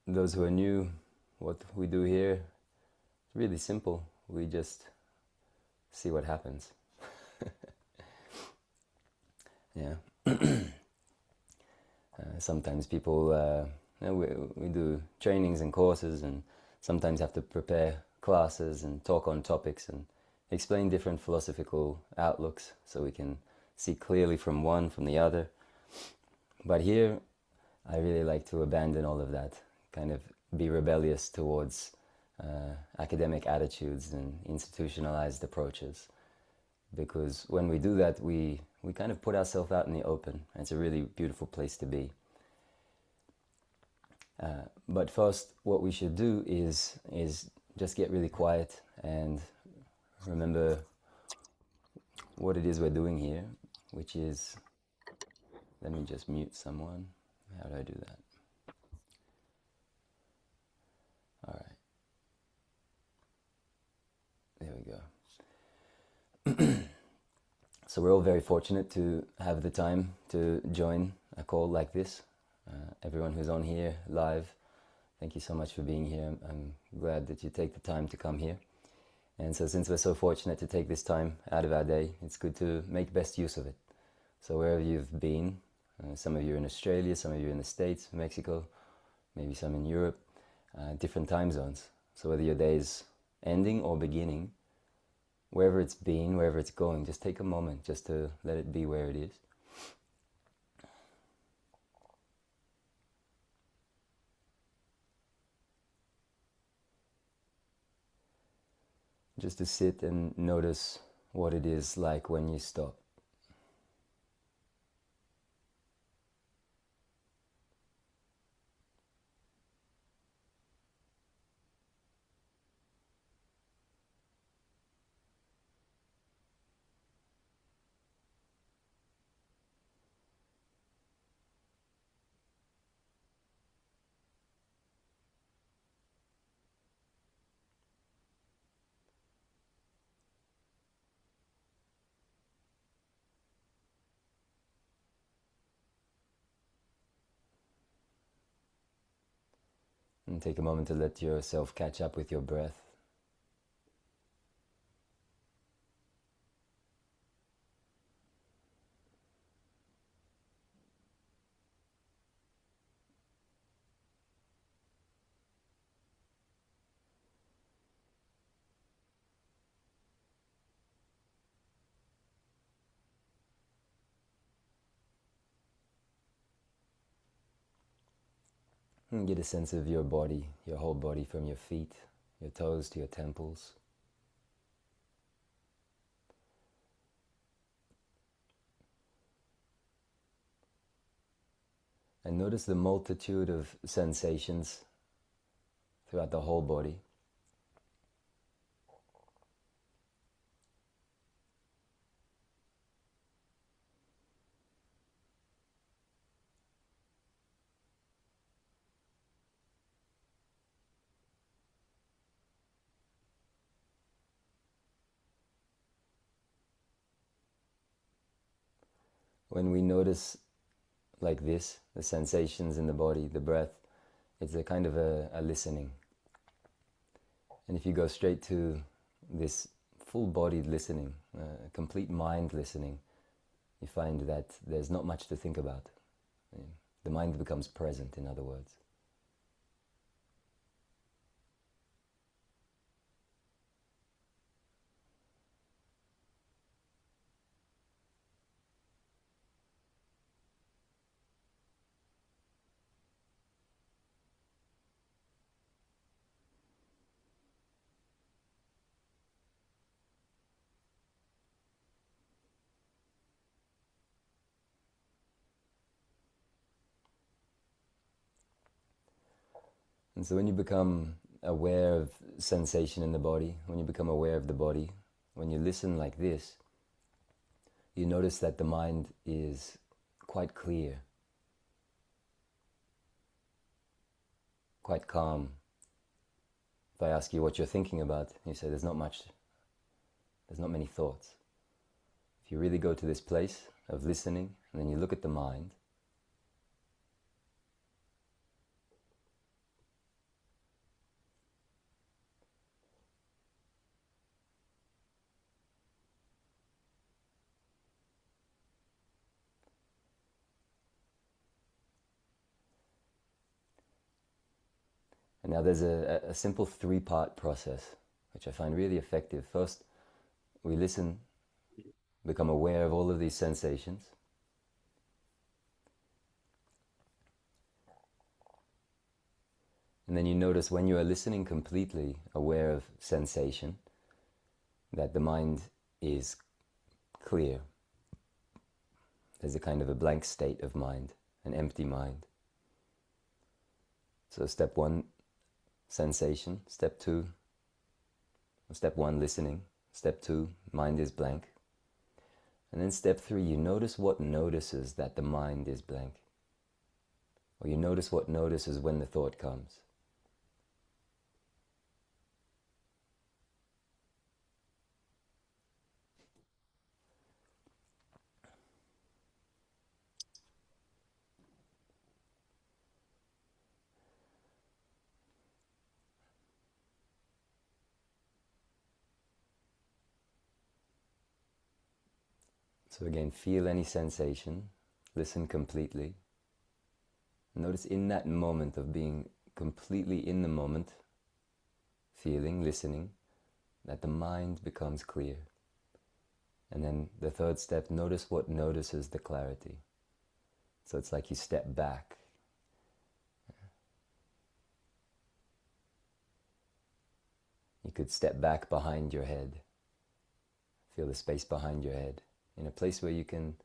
those who are new, what we do here is really simple. We just see what happens. Yeah. Sometimes people, we do trainings and courses, and sometimes have to prepare classes and talk on topics and explain different philosophical outlooks so we can see clearly from one, from the other. But here, I really like to abandon all of that, kind of be rebellious towards academic attitudes and institutionalized approaches. Because when we do that, we kind of put ourselves out in the open. It's a really beautiful place to be. But first, what we should do is just get really quiet and remember what it is we're doing here, which is, let me just mute someone. How do I do that? All right. There we go. So we're all very fortunate to have the time to join a call like this. Everyone who's on here live, thank you so much for being here. I'm glad that you take the time to come here. And so since we're so fortunate to take this time out of our day, it's good to make best use of it. So wherever you've been, some of you are in Australia, some of you are in the States, Mexico, maybe some in Europe, different time zones. So whether your day is ending or beginning, wherever it's been, wherever it's going, just take a moment just to let it be where it is. Just to sit and notice what it is like when you stop. And take a moment to let yourself catch up with your breath. And get a sense of your body, your whole body, from your feet, your toes to your temples. And notice the multitude of sensations throughout the whole body. When we notice like this, the sensations in the body, the breath, it's a kind of a listening. And if you go straight to this full-bodied listening, complete mind listening, you find that there's not much to think about. The mind becomes present, in other words. And so when you become aware of sensation in the body, when you become aware of the body, when you listen like this, you notice that the mind is quite clear, quite calm. If I ask you what you're thinking about, you say there's not many thoughts. If you really go to this place of listening, and then you look at the mind, And now there's a simple three-part process, which I find really effective. First, we listen, become aware of all of these sensations. And then you notice when you are listening completely, aware of sensation, that the mind is clear. There's a kind of a blank state of mind, an empty mind. So step one, sensation. Step one, listening. Step two, mind is blank. And then step three, you notice what notices that the mind is blank. Or you notice what notices when the thought comes. So again, feel any sensation, listen completely. Notice in that moment of being completely in the moment, feeling, listening, that the mind becomes clear. And then the third step, notice what notices the clarity. So it's like you step back. You could step back behind your head. Feel the space behind your head. In a place where you can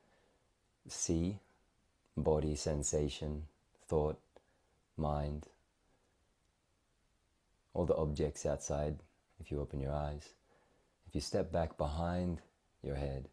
see body, sensation, thought, mind, all the objects outside if you open your eyes. If you step back behind your head,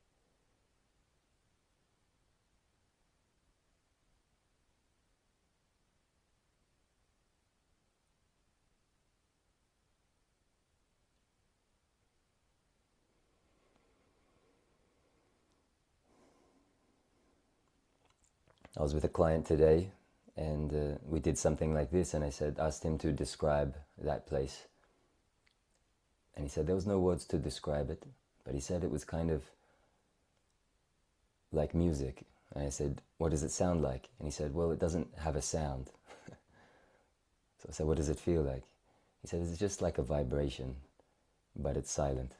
I was with a client today and we did something like this, and I asked him to describe that place. And he said there was no words to describe it, but he said it was kind of like music. And I said, what does it sound like? And he said, well, it doesn't have a sound. So I said, what does it feel like? He said, it's just like a vibration, but it's silent.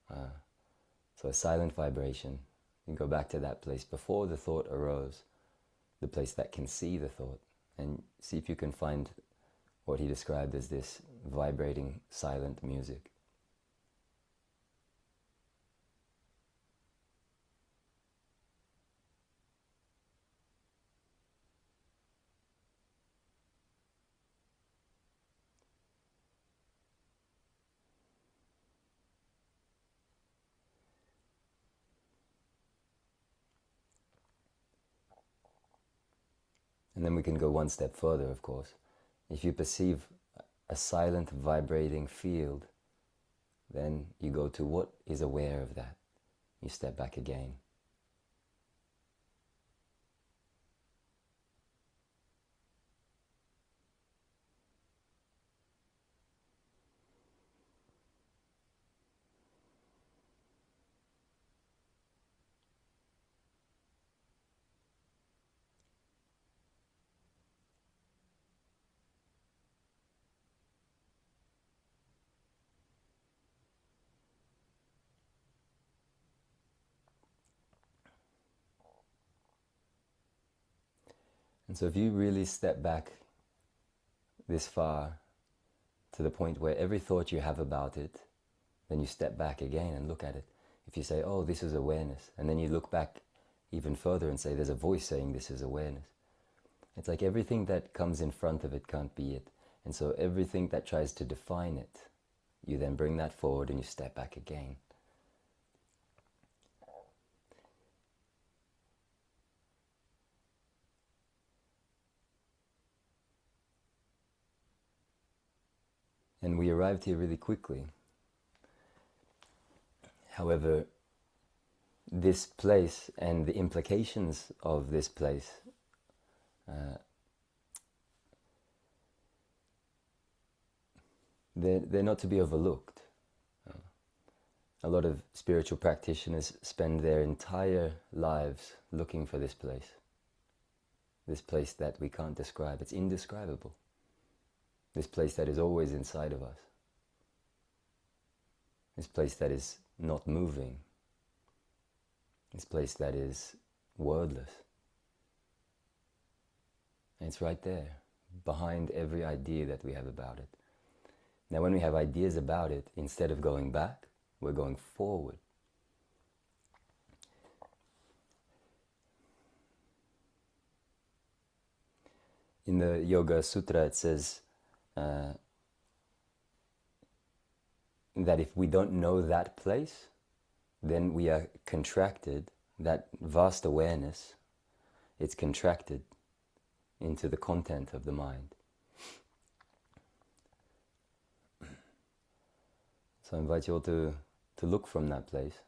So a silent vibration. You go back to that place before the thought arose, the place that can see the thought, and see if you can find what he described as this vibrating, silent music. And then we can go one step further, of course. If you perceive a silent, vibrating field, then you go to what is aware of that. You step back again. And so if you really step back this far to the point where every thought you have about it, then you step back again and look at it. If you say, oh, this is awareness, and then you look back even further and say, there's a voice saying this is awareness. It's like everything that comes in front of it can't be it. And so everything that tries to define it, you then bring that forward and you step back again. And we arrived here really quickly. However, this place and the implications of this place they're not to be overlooked. A lot of spiritual practitioners spend their entire lives looking for this place that we can't describe. It's indescribable. This place that is always inside of us. This place that is not moving. This place that is wordless. And it's right there, behind every idea that we have about it. Now when we have ideas about it, instead of going back, we're going forward. In the Yoga Sutra it says that if we don't know that place, then we are contracted, that vast awareness, it's contracted into the content of the mind. So I invite you all to look from that place.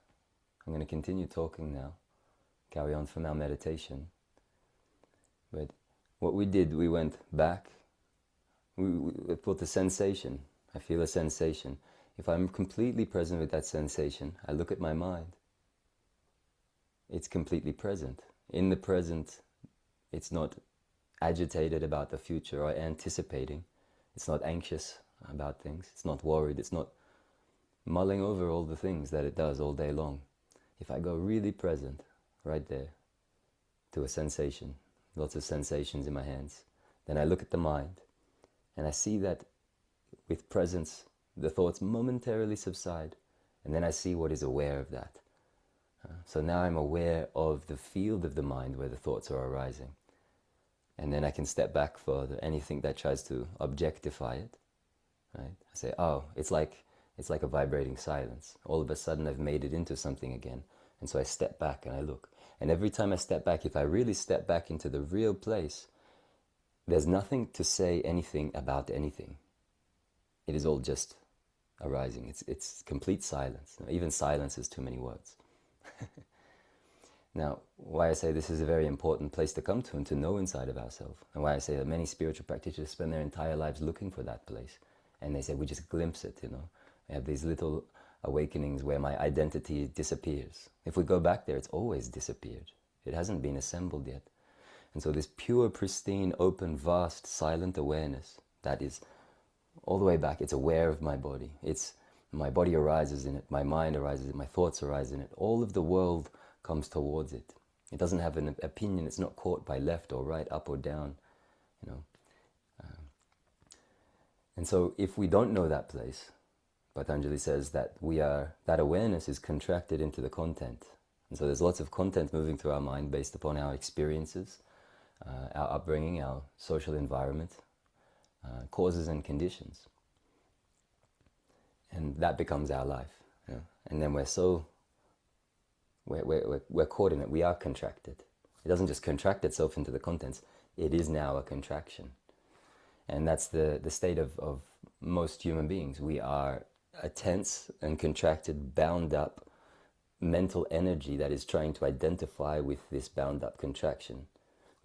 I'm going to continue talking now, carry on from our meditation. But what we did, we went back, we put the sensation, I feel a sensation. If I'm completely present with that sensation, I look at my mind, it's completely present. In the present, it's not agitated about the future or anticipating. It's not anxious about things. It's not worried. It's not mulling over all the things that it does all day long. If I go really present, right there, to a sensation, lots of sensations in my hands, then I look at the mind and I see that with presence, the thoughts momentarily subside, and then I see what is aware of that. So now I'm aware of the field of the mind where the thoughts are arising. And then I can step back further. Anything that tries to objectify it, right? I say, oh, it's like a vibrating silence. All of a sudden I've made it into something again. And so I step back and I look. And every time I step back, if I really step back into the real place, there's nothing to say anything about anything. It is all just arising. It's complete silence. Even silence is too many words. Now, why I say this is a very important place to come to and to know inside of ourselves, and why I say that many spiritual practitioners spend their entire lives looking for that place, and they say we just glimpse it, We have these little awakenings where my identity disappears. If we go back there, it's always disappeared. It hasn't been assembled yet. And so this pure, pristine, open, vast, silent awareness that is all the way back, it's aware of my body. My body arises in it, my mind arises in it, my thoughts arise in it. All of the world comes towards it. It doesn't have an opinion, it's not caught by left or right, up or down, And so if we don't know that place, Patanjali says that that awareness is contracted into the content. And so there's lots of content moving through our mind based upon our experiences, our upbringing, our social environment, causes and conditions. And that becomes our life. And then we're caught in it. We are contracted. It doesn't just contract itself into the contents. It is now a contraction. And that's the state of most human beings. We are a tense and contracted, bound up mental energy that is trying to identify with this bound up contraction,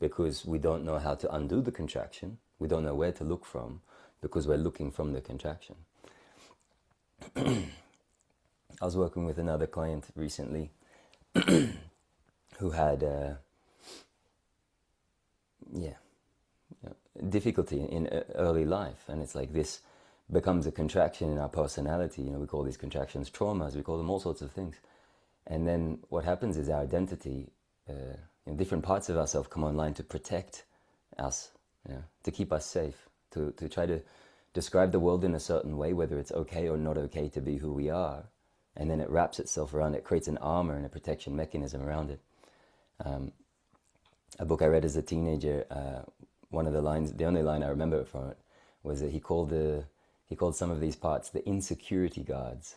because we don't know how to undo the contraction. We don't know where to look from, because we're looking from the contraction. I was working with another client recently who had difficulty in early life, and it's like this becomes a contraction in our personality. We call these contractions traumas, we call them all sorts of things. And then what happens is our identity, different parts of ourselves come online to protect us, to keep us safe, to try to describe the world in a certain way, whether it's okay or not okay to be who we are. And then it wraps itself around it, creates an armor and a protection mechanism around it. A book I read as a teenager, one of the lines, the only line I remember from it, was that he called some of these parts the insecurity guards.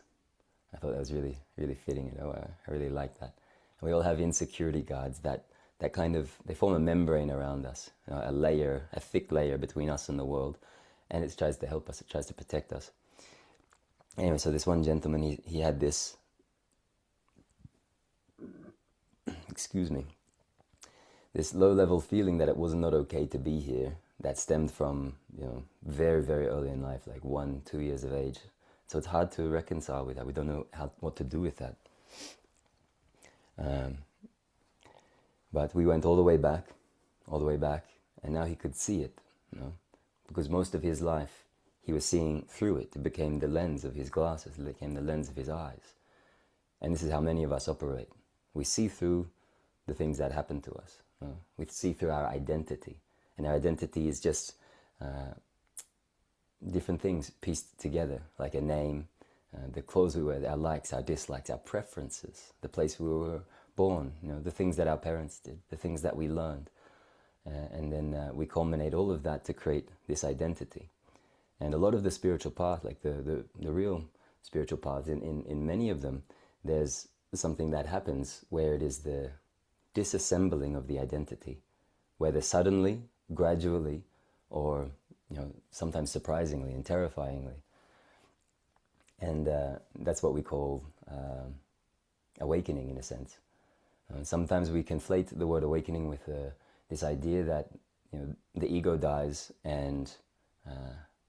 I thought that was really, really fitting. I really liked that. And we all have insecurity guards that kind of, they form a membrane around us, a thick layer between us and the world, and it tries to help us, it tries to protect us. Anyway, so this one gentleman, he had this, this low-level feeling that it was not okay to be here, that stemmed from, very, very early in life, like 1-2 years of age. So it's hard to reconcile with that. We don't know what to do with that. But we went all the way back, and now he could see it, because most of his life he was seeing through it. It became the lens of his glasses, it became the lens of his eyes. And this is how many of us operate. We see through the things that happen to us. We see through our identity. And our identity is just different things pieced together, like a name, the clothes we wear, our likes, our dislikes, our preferences, the place we were born, the things that our parents did, the things that we learned. And then we culminate all of that to create this identity. And a lot of the spiritual path, like the real spiritual paths, in many of them, there's something that happens where it is the disassembling of the identity, whether suddenly, gradually, or sometimes surprisingly and terrifyingly. And that's what we call awakening, in a sense. Sometimes we conflate the word awakening with this idea that the ego dies and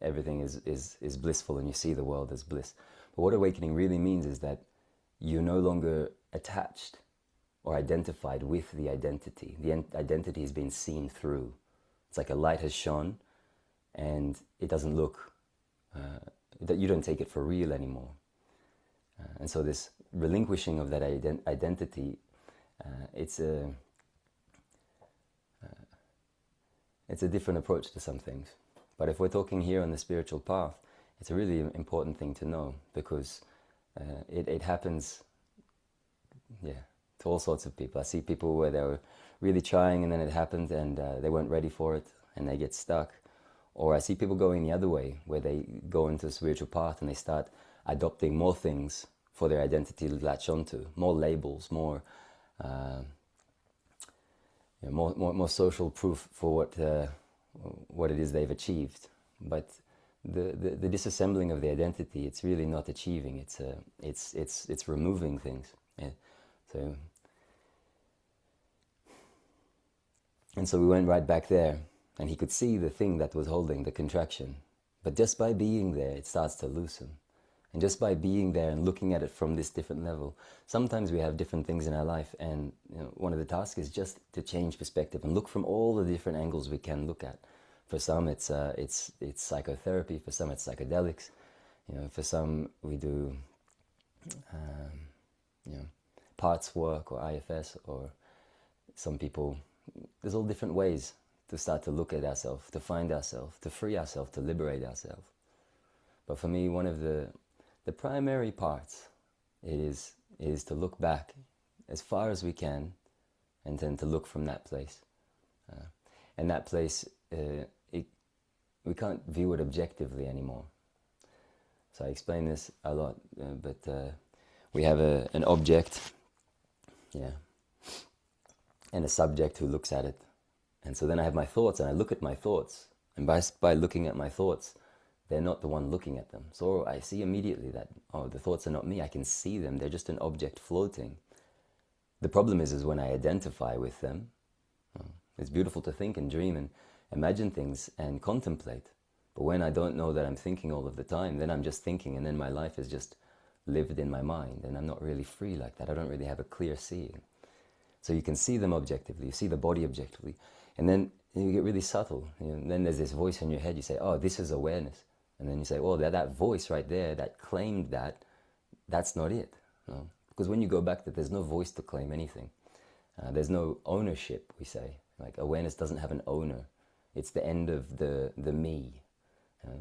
everything is blissful and you see the world as bliss. But what awakening really means is that you're no longer attached or identified with the identity. The identity has been seen through. It's like a light has shone and it doesn't look, you don't take it for real anymore. And so this relinquishing of that identity, it's a different approach to some things. But if we're talking here on the spiritual path, it's a really important thing to know, because it happens, to all sorts of people. I see people where they were really trying and then it happened and they weren't ready for it and they get stuck. Or I see people going the other way, where they go into the spiritual path and they start adopting more things for their identity to latch onto, more labels, more social proof for what it is they've achieved. But the disassembling of the identity, it's really not achieving. It's removing things. Yeah. So we went right back there, and he could see the thing that was holding the contraction. But just by being there, it starts to loosen. And just by being there and looking at it from this different level, sometimes we have different things in our life, and one of the tasks is just to change perspective and look from all the different angles we can look at. For some, it's psychotherapy. For some, it's psychedelics. For some, we do parts work or IFS, or some people. There's all different ways to start to look at ourselves, to find ourselves, to free ourselves, to liberate ourselves. But for me, one of the primary parts is to look back as far as we can, and then to look from that place. And that place, we can't view it objectively anymore. So I explain this a lot, but we have an object, and a subject who looks at it. And so then I have my thoughts, and I look at my thoughts, and by looking at my thoughts, they're not the one looking at them. So I see immediately that, the thoughts are not me. I can see them. They're just an object floating. The problem is when I identify with them. It's beautiful to think and dream and imagine things and contemplate. But when I don't know that I'm thinking all of the time, then I'm just thinking, and then my life is just lived in my mind, and I'm not really free like that. I don't really have a clear seeing. So you can see them objectively, you see the body objectively, and then you get really subtle. Then there's this voice in your head, you say, this is awareness. And then you say, that voice right there that claimed that's not it. Because when you go back, there's no voice to claim anything. There's no ownership, we say. Like, awareness doesn't have an owner. It's the end of the me.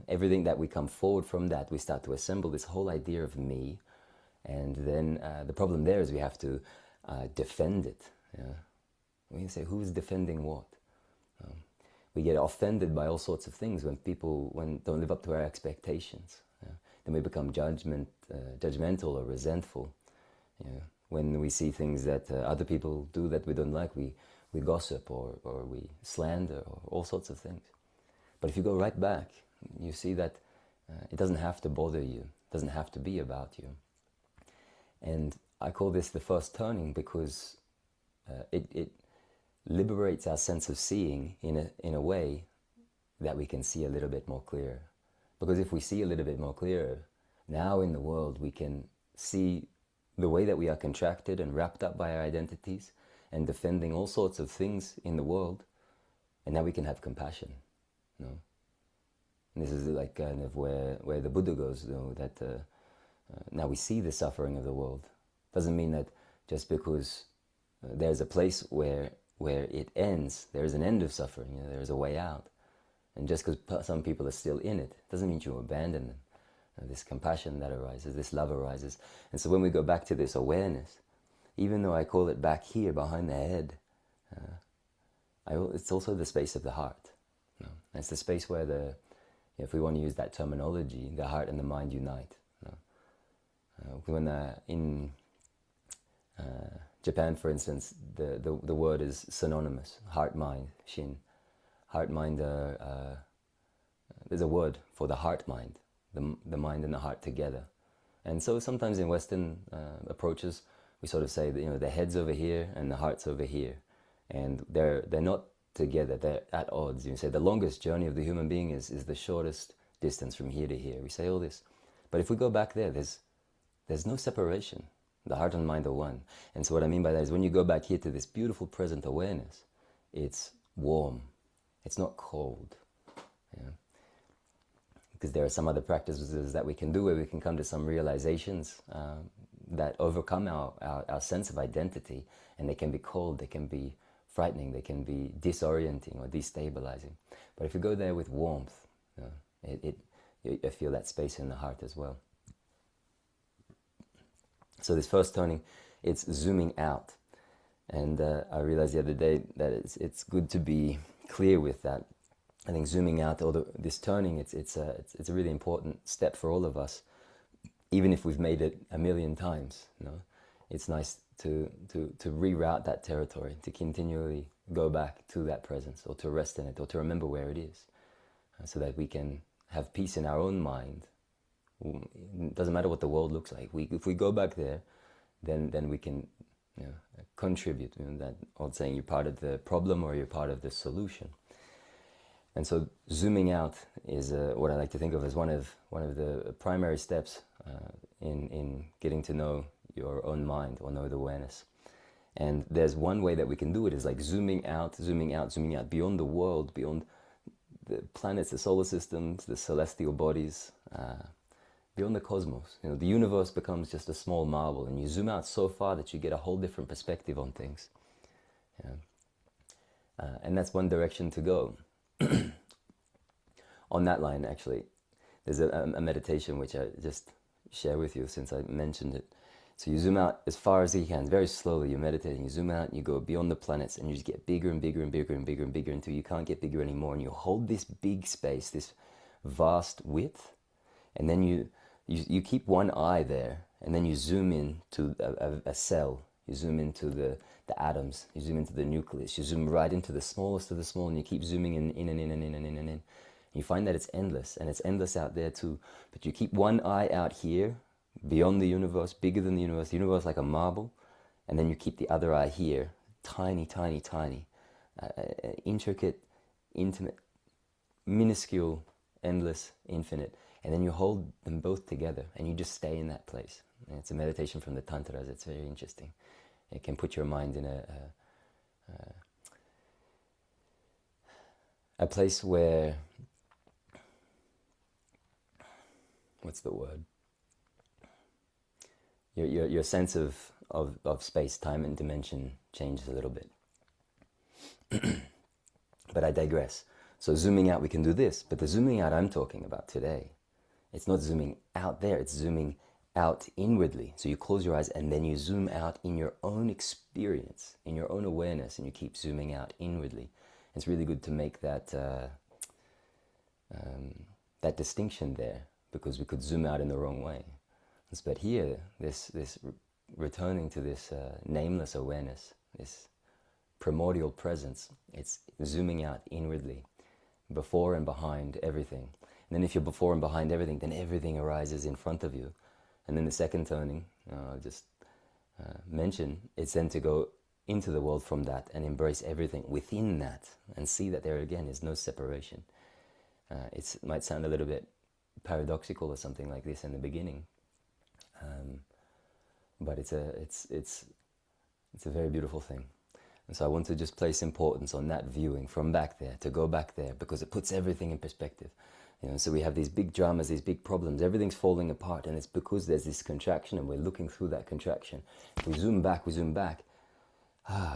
Everything that we come forward from that, we start to assemble this whole idea of me. And then the problem there is we have to defend it. We say, who's defending what? We get offended by all sorts of things when people don't live up to our expectations. Then we become judgmental or resentful. When we see things that other people do that we don't like, we gossip or we slander or all sorts of things. But if you go right back, you see that it doesn't have to bother you. It doesn't have to be about you. And I call this the first turning because it liberates our sense of seeing in a way that we can see a little bit more clear. Because if we see a little bit more clearer, now in the world we can see the way that we are contracted and wrapped up by our identities and defending all sorts of things in the world, and now we can have compassion. And this is like kind of where the Buddha goes, that now we see the suffering of the world. Doesn't mean that just because there's a place where it ends, there's an end of suffering, there's a way out. And just because some people are still in it, doesn't mean you abandon them. This compassion that arises, this love arises. And so when we go back to this awareness, even though I call it back here behind the head, it's also the space of the heart. It's the space where if we want to use that terminology, the heart and the mind unite. When in Japan, for instance, the word is synonymous. Heart, mind, shin. Heart, mind, there's a word for the heart, mind, the mind and the heart together. And so sometimes in Western approaches, we sort of say that, the head's over here and the heart's over here. And they're not together, they're at odds. You say the longest journey of the human being is the shortest distance from here to here. We say all this. But if we go back there, there's no separation. The heart and mind are one. And so what I mean by that is when you go back here to this beautiful present awareness, it's warm. It's not cold. Because there are some other practices that we can do where we can come to some realizations that overcome our sense of identity, and they can be cold, they can be frightening, they can be disorienting or destabilizing. But if you go there with warmth, I feel that space in the heart as well. So this first toning, it's zooming out. And I realized the other day that it's good to be clear with that. I think zooming out, although this turning, it's a really important step for all of us, even if we've made it a million times. It's nice to reroute that territory, to continually go back to that presence, or to rest in it, or to remember where it is, so that we can have peace in our own mind. It doesn't matter what the world looks like. If we go back there, then we can contribute. That old saying, you're part of the problem or you're part of the solution. And so zooming out is what I like to think of as one of the primary steps in getting to know your own mind, or know the awareness. And there's one way that we can do it, is like zooming out beyond the world, beyond the planets, the solar systems, the celestial bodies, beyond the cosmos. The universe becomes just a small marble, and you zoom out so far that you get a whole different perspective on things. And that's one direction to go. On that line, actually, there's a meditation which I just share with you since I mentioned it. So you zoom out as far as you can, very slowly. You're meditating, you zoom out, and you go beyond the planets, and you just get bigger and bigger and bigger and bigger and bigger until you can't get bigger anymore. And you hold this big space, this vast width, and then you keep one eye there, and then you zoom in to a cell. You zoom into the atoms, you zoom into the nucleus, you zoom right into the smallest of the small, and you keep zooming in and in and in and in and in. You find that it's endless, and it's endless out there too. But you keep one eye out here, beyond the universe, bigger than the universe like a marble, and then you keep the other eye here, tiny, tiny, tiny, intricate, intimate, minuscule, endless, infinite. And then you hold them both together, and you just stay in that place. And it's a meditation from the Tantras. It's very interesting. It can put your mind in a place where, what's the word? Your sense of space, time, and dimension changes a little bit. But I digress. So zooming out, we can do this. But the zooming out I'm talking about today, it's not zooming out there, it's zooming out inwardly. So you close your eyes and then you zoom out in your own experience, in your own awareness, and you keep zooming out inwardly. It's really good to make that that distinction there, because we could zoom out in the wrong way. But here, this returning to this nameless awareness, this primordial presence, it's zooming out inwardly, before and behind everything. And then if you're before and behind everything, then everything arises in front of you. And then the second turning, I'll just mention, it's then to go into the world from that and embrace everything within that, and see that there again is no separation. It might sound a little bit paradoxical or something like this in the beginning, but it's a very beautiful thing. And so I want to just place importance on that viewing from back there, to go back there, because it puts everything in perspective. So we have these big dramas, these big problems, everything's falling apart, and it's because there's this contraction and we're looking through that contraction. If we zoom back,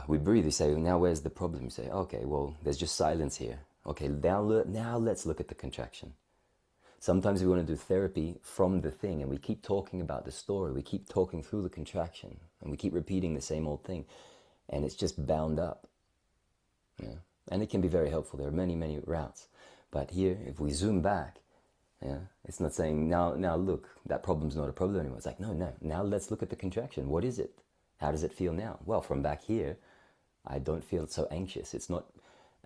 we breathe, we say, now where's the problem? We say, okay, well, there's just silence here. Okay, now let's look at the contraction. Sometimes we want to do therapy from the thing, and we keep talking about the story, we keep talking through the contraction, and we keep repeating the same old thing, and it's just bound up. And it can be very helpful. There are many, many routes. But here, if we zoom back, it's not saying, now look, that problem's not a problem anymore. It's like, no, now let's look at the contraction. What is it? How does it feel now? Well, from back here, I don't feel so anxious. It's not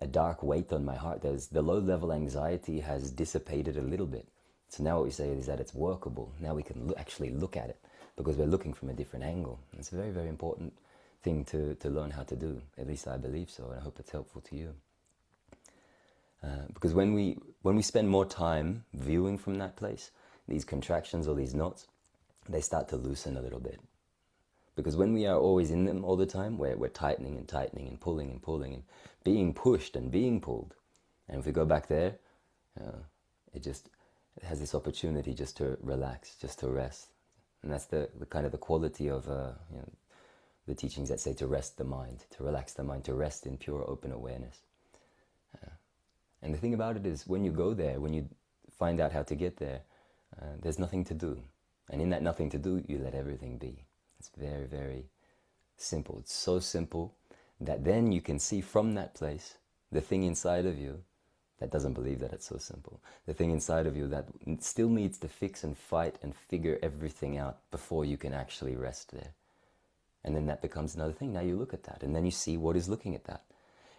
a dark weight on my heart. The low-level anxiety has dissipated a little bit. So now what we say is that it's workable. Now we can actually look at it because we're looking from a different angle. And it's a very, very important thing to learn how to do. At least I believe so, and I hope it's helpful to you. Because when we spend more time viewing from that place, these contractions or these knots, they start to loosen a little bit. Because when we are always in them all the time, we're tightening and tightening and pulling and being pushed and being pulled. And if we go back there, it has this opportunity just to relax, just to rest. And that's the kind of the quality of the teachings that say to rest the mind, to relax the mind, to rest in pure open awareness. And the thing about it is, when you go there, when you find out how to get there, there's nothing to do. And in that nothing to do, you let everything be. It's very, very simple. It's so simple that then you can see from that place the thing inside of you that doesn't believe that it's so simple. The thing inside of you that still needs to fix and fight and figure everything out before you can actually rest there. And then that becomes another thing. Now you look at that, and then you see what is looking at that.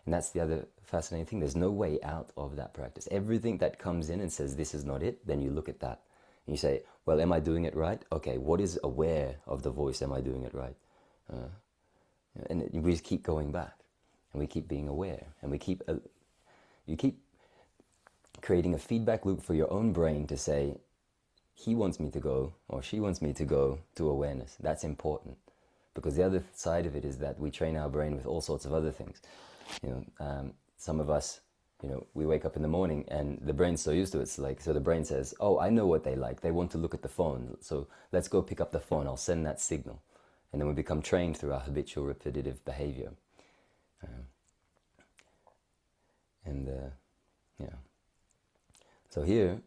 And that's the other fascinating thing. There's no way out of that practice. Everything that comes in and says, this is not it, then you look at that. And you say, well, am I doing it right? Okay, what is aware of the voice? Am I doing it right? And we just keep going back. And we keep being aware. And you keep creating a feedback loop for your own brain to say, he wants me to go, or she wants me to go to awareness. That's important. Because the other side of it is that we train our brain with all sorts of other things. Some of us, we wake up in the morning and the brain's so used to it. It's like, so the brain says, oh, I know what they like. They want to look at the phone. So let's go pick up the phone. I'll send that signal. And then we become trained through our habitual repetitive behavior. So here,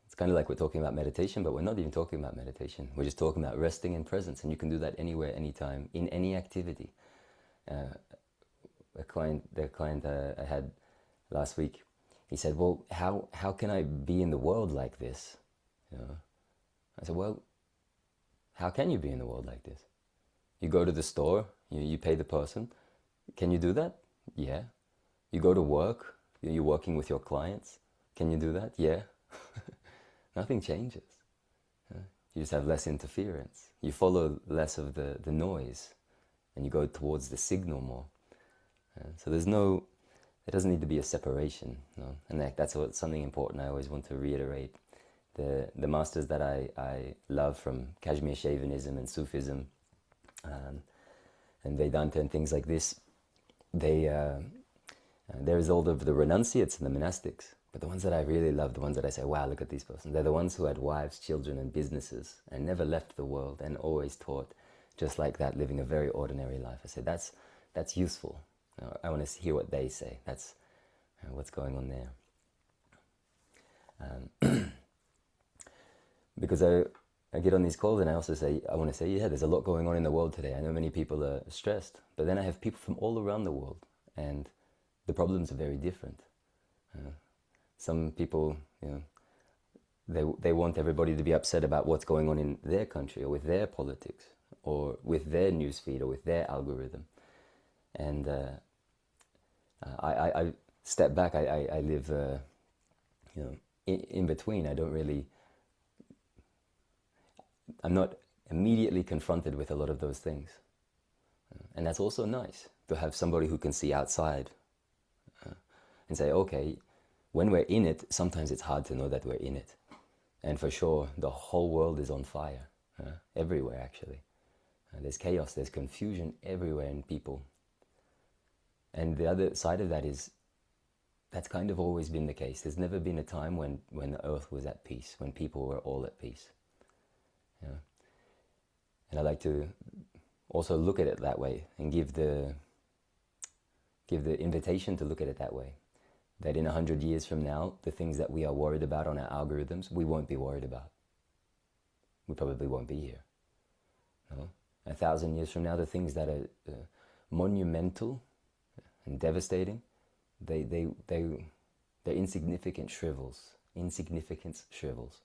it's kind of like we're talking about meditation, but we're not even talking about meditation. We're just talking about resting in presence. And you can do that anywhere, anytime, in any activity. The client I had last week, he said, well, how can I be in the world like this? I said, well, how can you be in the world like this? You go to the store, you pay the person. Can you do that? Yeah. You go to work, you're working with your clients. Can you do that? Yeah. Nothing changes. You just have less interference. You follow less of the noise, and you go towards the signal more. So there doesn't need to be a separation. And that's something important I always want to reiterate. The masters that I love from Kashmir Shaivism and Sufism and Vedanta and things like this, there is all of the renunciates and the monastics. But the ones that I really love, the ones that I say, wow, look at these persons, they're the ones who had wives, children, and businesses and never left the world and always taught just like that, living a very ordinary life. I say, that's useful. I want to hear what they say. That's what's going on there. Because I get on these calls and I also say, I want to say, yeah, there's a lot going on in the world today. I know many people are stressed, but then I have people from all around the world and the problems are very different. Some people, they want everybody to be upset about what's going on in their country or with their politics or with their newsfeed or with their algorithm. And I step back. I live, in between. I'm not immediately confronted with a lot of those things. And that's also nice, to have somebody who can see outside and say, okay, when we're in it, sometimes it's hard to know that we're in it. And for sure, the whole world is on fire, everywhere actually. There's chaos, there's confusion everywhere in people. And the other side of that is that's kind of always been the case. There's never been a time when the earth was at peace, when people were all at peace. You know? And I like to also look at it that way and give the invitation to look at it that way. That in 100 years from now, the things that we are worried about on our algorithms, we won't be worried about. We probably won't be here. No? 1,000 years from now, the things that are monumental and devastating, they're insignificant shrivels. Insignificance shrivels.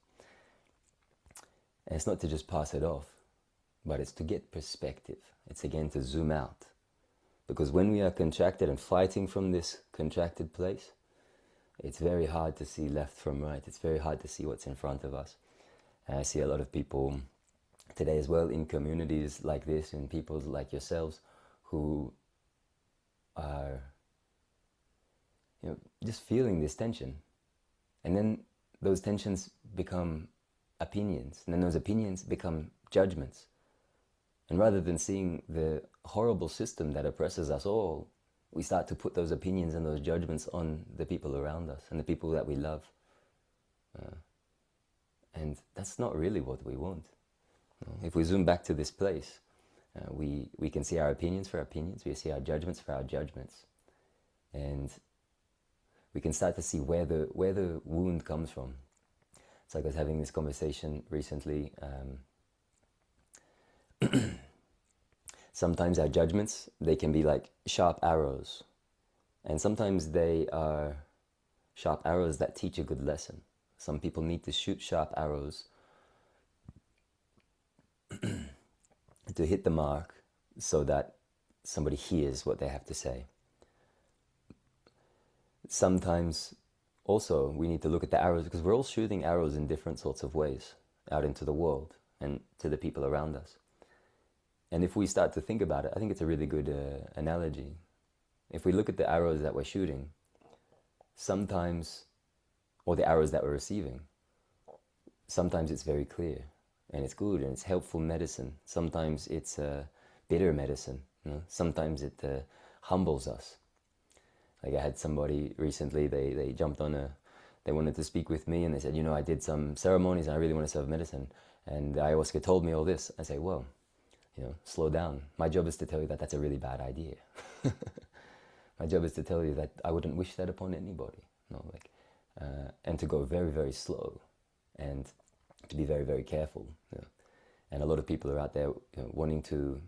And it's not to just pass it off, but it's to get perspective. It's again to zoom out. Because when we are contracted and fighting from this contracted place, it's very hard to see left from right. It's very hard to see what's in front of us. And I see a lot of people today as well in communities like this, in people like yourselves, who are just feeling this tension. And then those tensions become opinions. And then those opinions become judgments. And rather than seeing the horrible system that oppresses us all, we start to put those opinions and those judgments on the people around us and the people that we love. And that's not really what we want. If we zoom back to this place, we can see our opinions for our opinions, we see our judgments for our judgments. And we can start to see where the wound comes from. It's like I was having this conversation recently. Sometimes our judgments, they can be like sharp arrows. And sometimes they are sharp arrows that teach a good lesson. Some people need to shoot sharp arrows to hit the mark so that somebody hears what they have to say. Sometimes also we need to look at the arrows, because we're all shooting arrows in different sorts of ways out into the world and to the people around us. And if we start to think about it, I think it's a really good analogy. If we look at the arrows that we're shooting, sometimes, or the arrows that we're receiving, sometimes it's very clear and it's good and it's helpful medicine. Sometimes it's bitter medicine. Sometimes it humbles us. Like I had somebody recently, they jumped on they wanted to speak with me and they said, I did some ceremonies and I really want to serve medicine. And the ayahuasca told me all this. I say, well, slow down. My job is to tell you that that's a really bad idea. My job is to tell you that I wouldn't wish that upon anybody. And to go very, very slow and to be very, very careful. And a lot of people are out there wanting to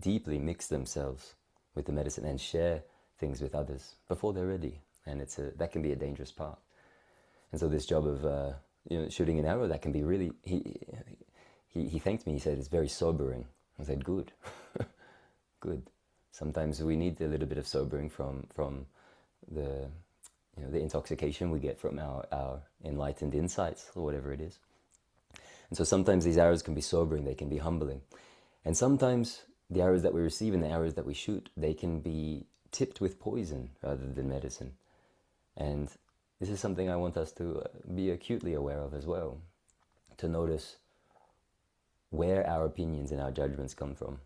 deeply mix themselves with the medicine and share things with others before they're ready. And that can be a dangerous part. And so this job of shooting an arrow, that can be really... He thanked me. He said, it's very sobering. I said, good. Good. Sometimes we need a little bit of sobering from the intoxication we get from our enlightened insights or whatever it is. And so sometimes these arrows can be sobering, they can be humbling. And sometimes the arrows that we receive and the arrows that we shoot, they can be tipped with poison rather than medicine. And this is something I want us to be acutely aware of as well, to notice where our opinions and our judgments come from.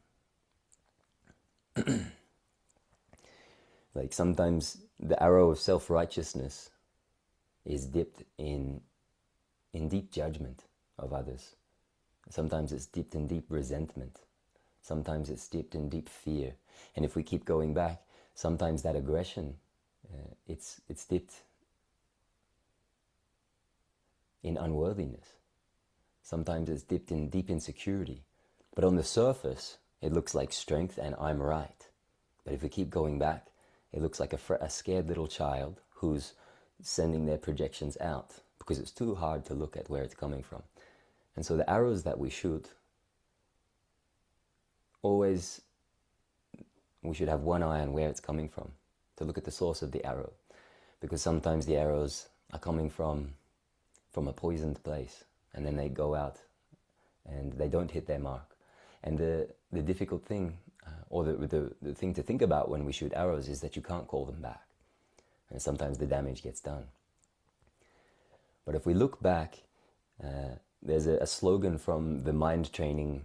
Like sometimes the arrow of self-righteousness is dipped in deep judgment of others. Sometimes it's dipped in deep resentment. Sometimes it's dipped in deep fear. And if we keep going back, sometimes that aggression, it's dipped in unworthiness. Sometimes it's dipped in deep insecurity. But on the surface, it looks like strength and I'm right. But if we keep going back, it looks like a scared little child who's sending their projections out because it's too hard to look at where it's coming from. And so the arrows that we shoot, always we should have one eye on where it's coming from, to look at the source of the arrow. Because sometimes the arrows are coming from a poisoned place. And then they go out and they don't hit their mark. And the difficult thing, or the thing to think about when we shoot arrows is that you can't call them back. And sometimes the damage gets done. But if we look back, there's a slogan from the mind training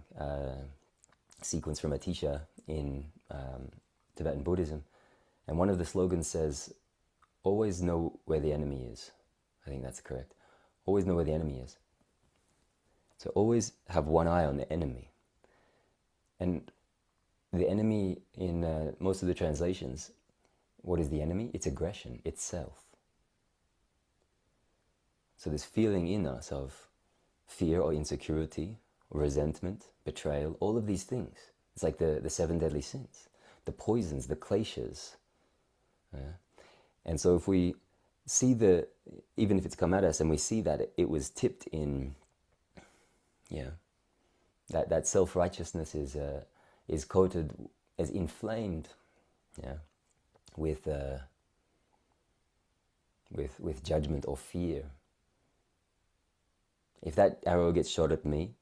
sequence from Atisha in Tibetan Buddhism. And one of the slogans says, always know where the enemy is. I think that's correct. Always know where the enemy is. So always have one eye on the enemy. And the enemy in most of the translations, what is the enemy? It's aggression, it's self. So this feeling in us of fear or insecurity, resentment, betrayal, all of these things. It's like the seven deadly sins, the poisons, the kleshas. And so if we see even if it's come at us and we see that it was tipped in, that self-righteousness is coated as inflamed, with judgment or fear. If that arrow gets shot at me,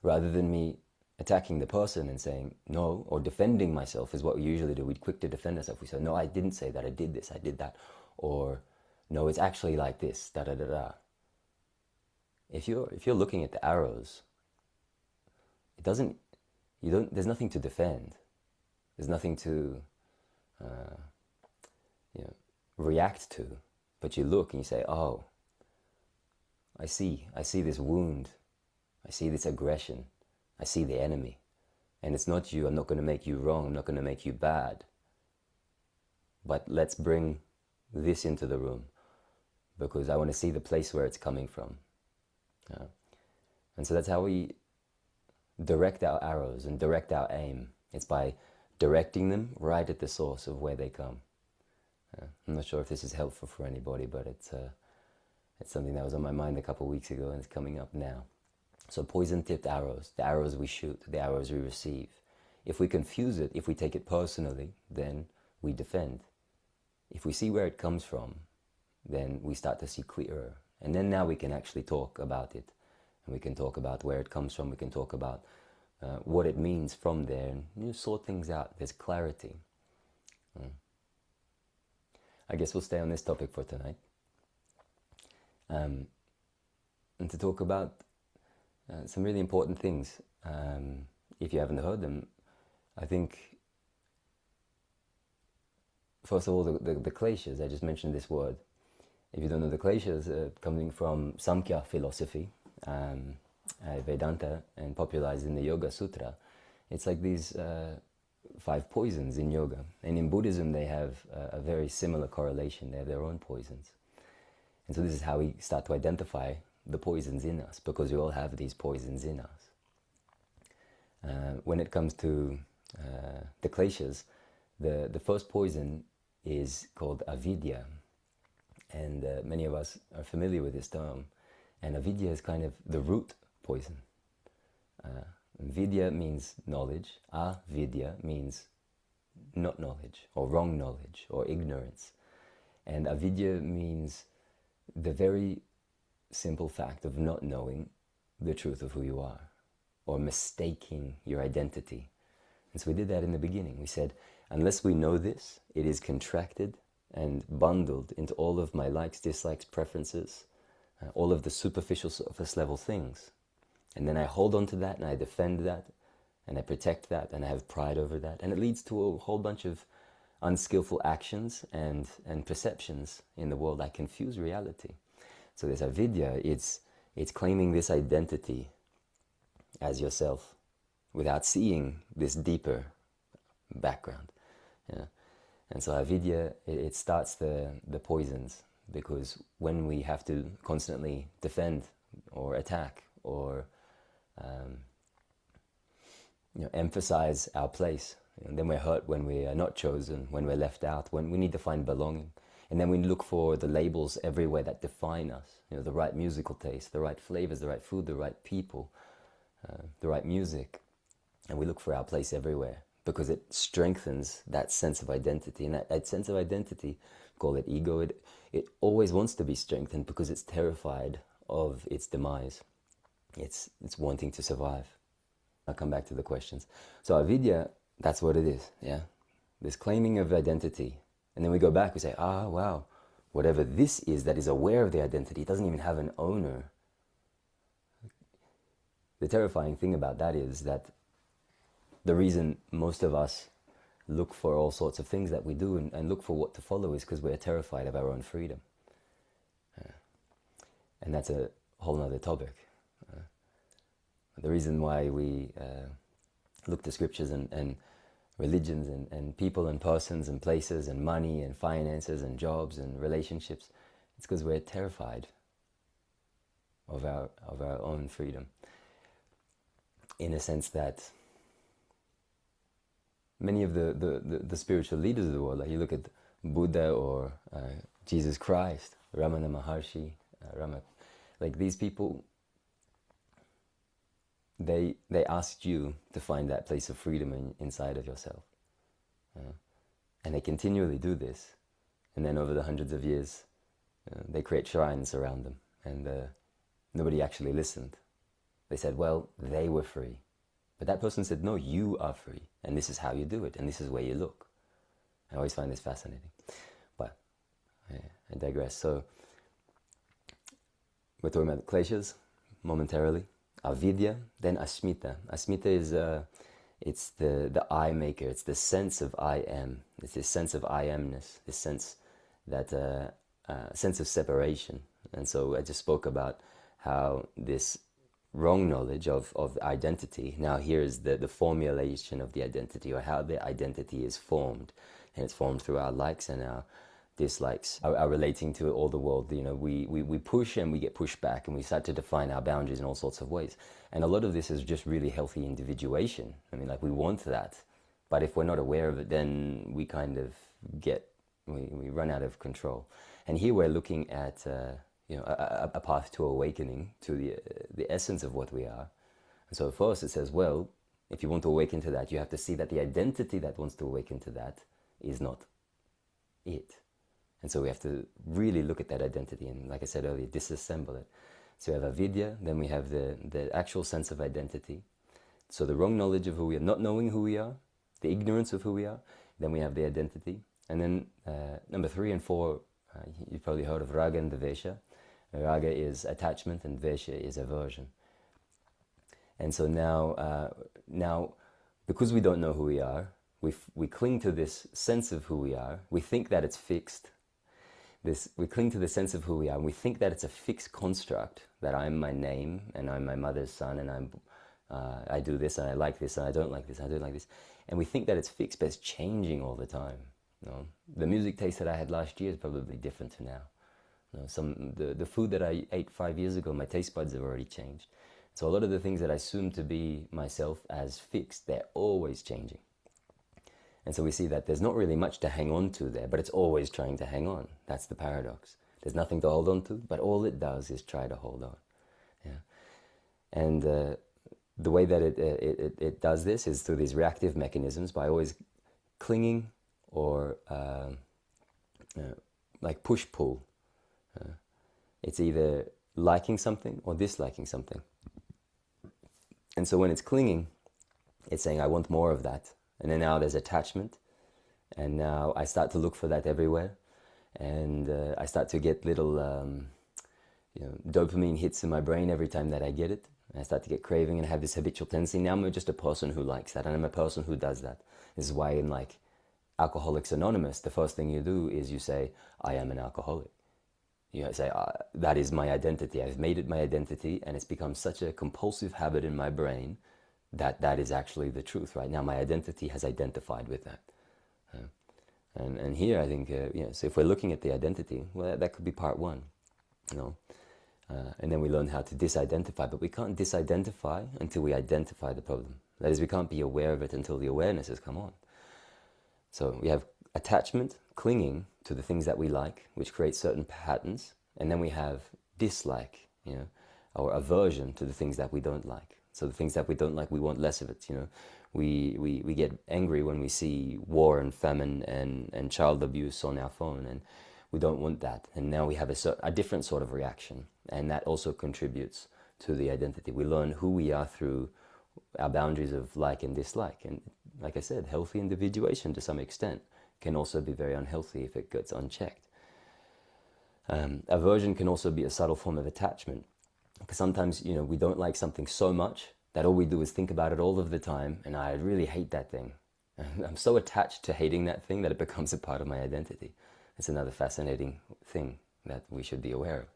rather than me attacking the person and saying no, or defending myself is what we usually do. We'd quick to defend ourselves. We say, no, I didn't say that, I did this, I did that. Or, no, it's actually like this, da-da-da-da. If you're looking at the arrows, there's nothing to defend. There's nothing to react to. But you look and you say, oh, I see this wound. I see this aggression. I see the enemy. And it's not you. I'm not going to make you wrong. I'm not going to make you bad. But let's bring this into the room because I want to see the place where it's coming from. And so that's how we direct our arrows and direct our aim. It's by directing them right at the source of where they come. I'm not sure if this is helpful for anybody, but it's something that was on my mind a couple of weeks ago and it's coming up now. So poison-tipped arrows, the arrows we shoot, the arrows we receive. If we confuse it, if we take it personally, then we defend. If we see where it comes from, then we start to see clearer. And then now we can actually talk about it. And we can talk about where it comes from. We can talk about what it means from there. And sort things out. There's clarity. I guess we'll stay on this topic for tonight. And to talk about some really important things. If you haven't heard them, I think, first of all, the kleshas, I just mentioned this word. If you don't know the kleshas, coming from Samkhya philosophy, Vedanta, and popularized in the Yoga Sutra, it's like these 5 poisons in yoga. And in Buddhism, they have a very similar correlation. They have their own poisons. And so this is how we start to identify the poisons in us, because we all have these poisons in us. When it comes to the kleshas, the first poison is called avidya. And many of us are familiar with this term. And avidya is kind of the root poison. Vidya means knowledge. Avidya means not knowledge, or wrong knowledge, or ignorance. And avidya means the very simple fact of not knowing the truth of who you are, or mistaking your identity. And so we did that in the beginning. We said, unless we know this, it is contracted and bundled into all of my likes, dislikes, preferences, all of the superficial surface level things. And then I hold on to that and I defend that and I protect that and I have pride over that. And it leads to a whole bunch of unskillful actions and perceptions in the world that confuse reality. So this avidya, it's claiming this identity as yourself without seeing this deeper background. Yeah. And so avidya, it starts the poisons, because when we have to constantly defend or attack or emphasize our place, then we're hurt when we are not chosen, when we're left out, when we need to find belonging. And then we look for the labels everywhere that define us, the right musical taste, the right flavors, the right food, the right people, the right music. And we look for our place everywhere because it strengthens that sense of identity. And that sense of identity, call it ego, it always wants to be strengthened because it's terrified of its demise. It's wanting to survive. I'll come back to the questions. So avidya, that's what it is, yeah? This claiming of identity. And then we go back, we say, wow, whatever this is that is aware of the identity, it doesn't even have an owner. The terrifying thing about that is that the reason most of us look for all sorts of things that we do and look for what to follow is because we're terrified of our own freedom. And that's a whole other topic. The reason why we look to scriptures and religions and people and persons and places and money and finances and jobs and relationships, it's because we're terrified of our own freedom. In a sense that many of the spiritual leaders of the world, like you look at Buddha or Jesus Christ, Ramana Maharshi, like these people, they asked you to find that place of freedom inside of yourself. And they continually do this. And then over the hundreds of years, they create shrines around them. And nobody actually listened. They said, well, they were free. But that person said, no, you are free. And this is how you do it. And this is where you look. I always find this fascinating. But I digress. So we're talking about kleshas momentarily. Avidya, then asmita. Asmita is it's the I maker. It's the sense of I am. It's this sense of I amness. This sense that sense of separation. And so I just spoke about how this wrong knowledge of identity. Now here is the formulation of the identity, or how the identity is formed, and it's formed through our likes and our dislikes, our relating to all the world. You know, we push and we get pushed back, and we start to define our boundaries in all sorts of ways. And a lot of this is just really healthy individuation. I mean, like, we want that, but if we're not aware of it, then we kind of we run out of control. And here we're looking at a path to awakening to the essence of what we are. And so first it says, well, if you want to awaken to that, you have to see that the identity that wants to awaken to that is not it. And so we have to really look at that identity and, like I said earlier, disassemble it. So we have avidya, then we have the actual sense of identity. So the wrong knowledge of who we are, not knowing who we are, the ignorance of who we are, then we have the identity. And then number 3 and 4, you've probably heard of raga and dvesha. Raga is attachment and dvesha is aversion. And so now, because we don't know who we are, we cling to this sense of who we are. We think that it's fixed. We cling to the sense of who we are, and we think that it's a fixed construct, that I'm my name, and I'm my mother's son, and I do this, and I like this, and I don't like this, and I don't like this. And we think that it's fixed, but it's changing all the time. You know? The music taste that I had last year is probably different to now. You know, the food that I ate 5 years ago, my taste buds have already changed. So a lot of the things that I assume to be myself as fixed, they're always changing. And so we see that there's not really much to hang on to there, but it's always trying to hang on. That's the paradox. There's nothing to hold on to, but all it does is try to hold on. Yeah. And the way that it does this is through these reactive mechanisms, by always clinging or like push-pull. It's either liking something or disliking something. And so when it's clinging, it's saying, I want more of that. And then now there's attachment, and now I start to look for that everywhere, and I start to get little dopamine hits in my brain every time that I get it. And I start to get craving and have this habitual tendency. Now I'm just a person who likes that, and I'm a person who does that. This is why in like Alcoholics Anonymous, the first thing you do is you say, I am an alcoholic. You say, that is my identity. I've made it my identity, and it's become such a compulsive habit in my brain that is actually the truth. Right now my identity has identified with that. And here I think, so if we're looking at the identity, well, that could be part 1. And then we learn how to disidentify, but we can't disidentify until we identify the problem. That is, we can't be aware of it until the awareness has come on. So we have attachment, clinging to the things that we like, which creates certain patterns, and then we have dislike, or aversion to the things that we don't like. So the things that we don't like, we want less of it. We get angry when we see war and famine and child abuse on our phone, and we don't want that. And now we have a different sort of reaction, and that also contributes to the identity. We learn who we are through our boundaries of like and dislike. And like I said, healthy individuation to some extent can also be very unhealthy if it gets unchecked. Aversion can also be a subtle form of attachment. Because sometimes, we don't like something so much that all we do is think about it all of the time, and I really hate that thing. And I'm so attached to hating that thing that it becomes a part of my identity. It's another fascinating thing that we should be aware of.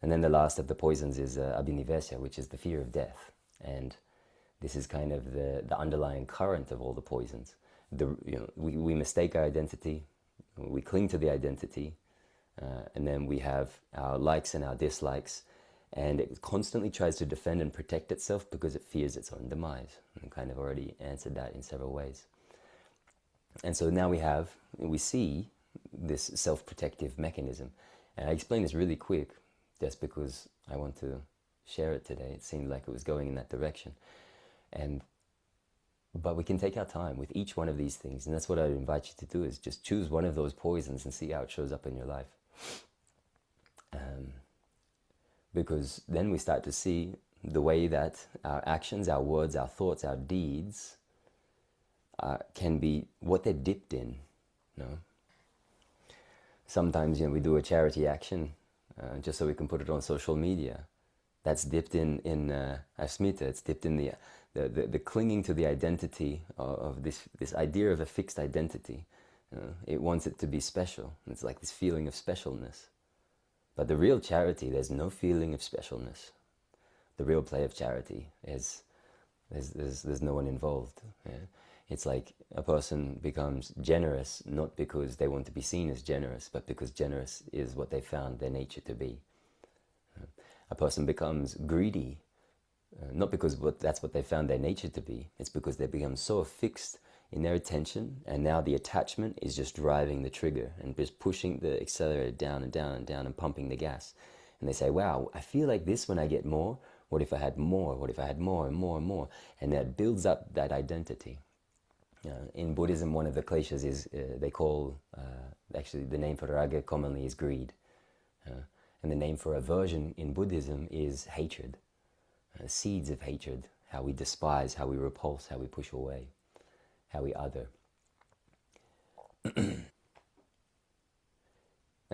And then the last of the poisons is abhinivesya, which is the fear of death. And this is kind of the underlying current of all the poisons. We mistake our identity, we cling to the identity, and then we have our likes and our dislikes, and it constantly tries to defend and protect itself because it fears its own demise. And I kind of already answered that in several ways. And so now we see this self-protective mechanism. And I explain this really quick, just because I want to share it today. It seemed like it was going in that direction. But we can take our time with each one of these things. And that's what I'd invite you to do, is just choose one of those poisons and see how it shows up in your life. Because then we start to see the way that our actions, our words, our thoughts, our deeds can be what they're dipped in. Sometimes we do a charity action just so we can put it on social media. That's dipped in asmita. It's dipped in the clinging to the identity of this idea of a fixed identity. It wants it to be special. It's like this feeling of specialness. But the real charity, there's no feeling of specialness. The real play of charity is there's no one involved. Yeah? It's like a person becomes generous not because they want to be seen as generous, but because generous is what they found their nature to be. A person becomes greedy not because that's what they found their nature to be. It's because they become so fixed in their attention, and now the attachment is just driving the trigger and just pushing the accelerator down and down and down and pumping the gas. And they say, wow, I feel like this when I get more. What if I had more? What if I had more and more and more? And that builds up that identity. In Buddhism, one of the kleshas is, they call, actually the name for raga commonly is greed. And the name for aversion in Buddhism is hatred. Seeds of hatred, how we despise, how we repulse, how we push away, how we other. And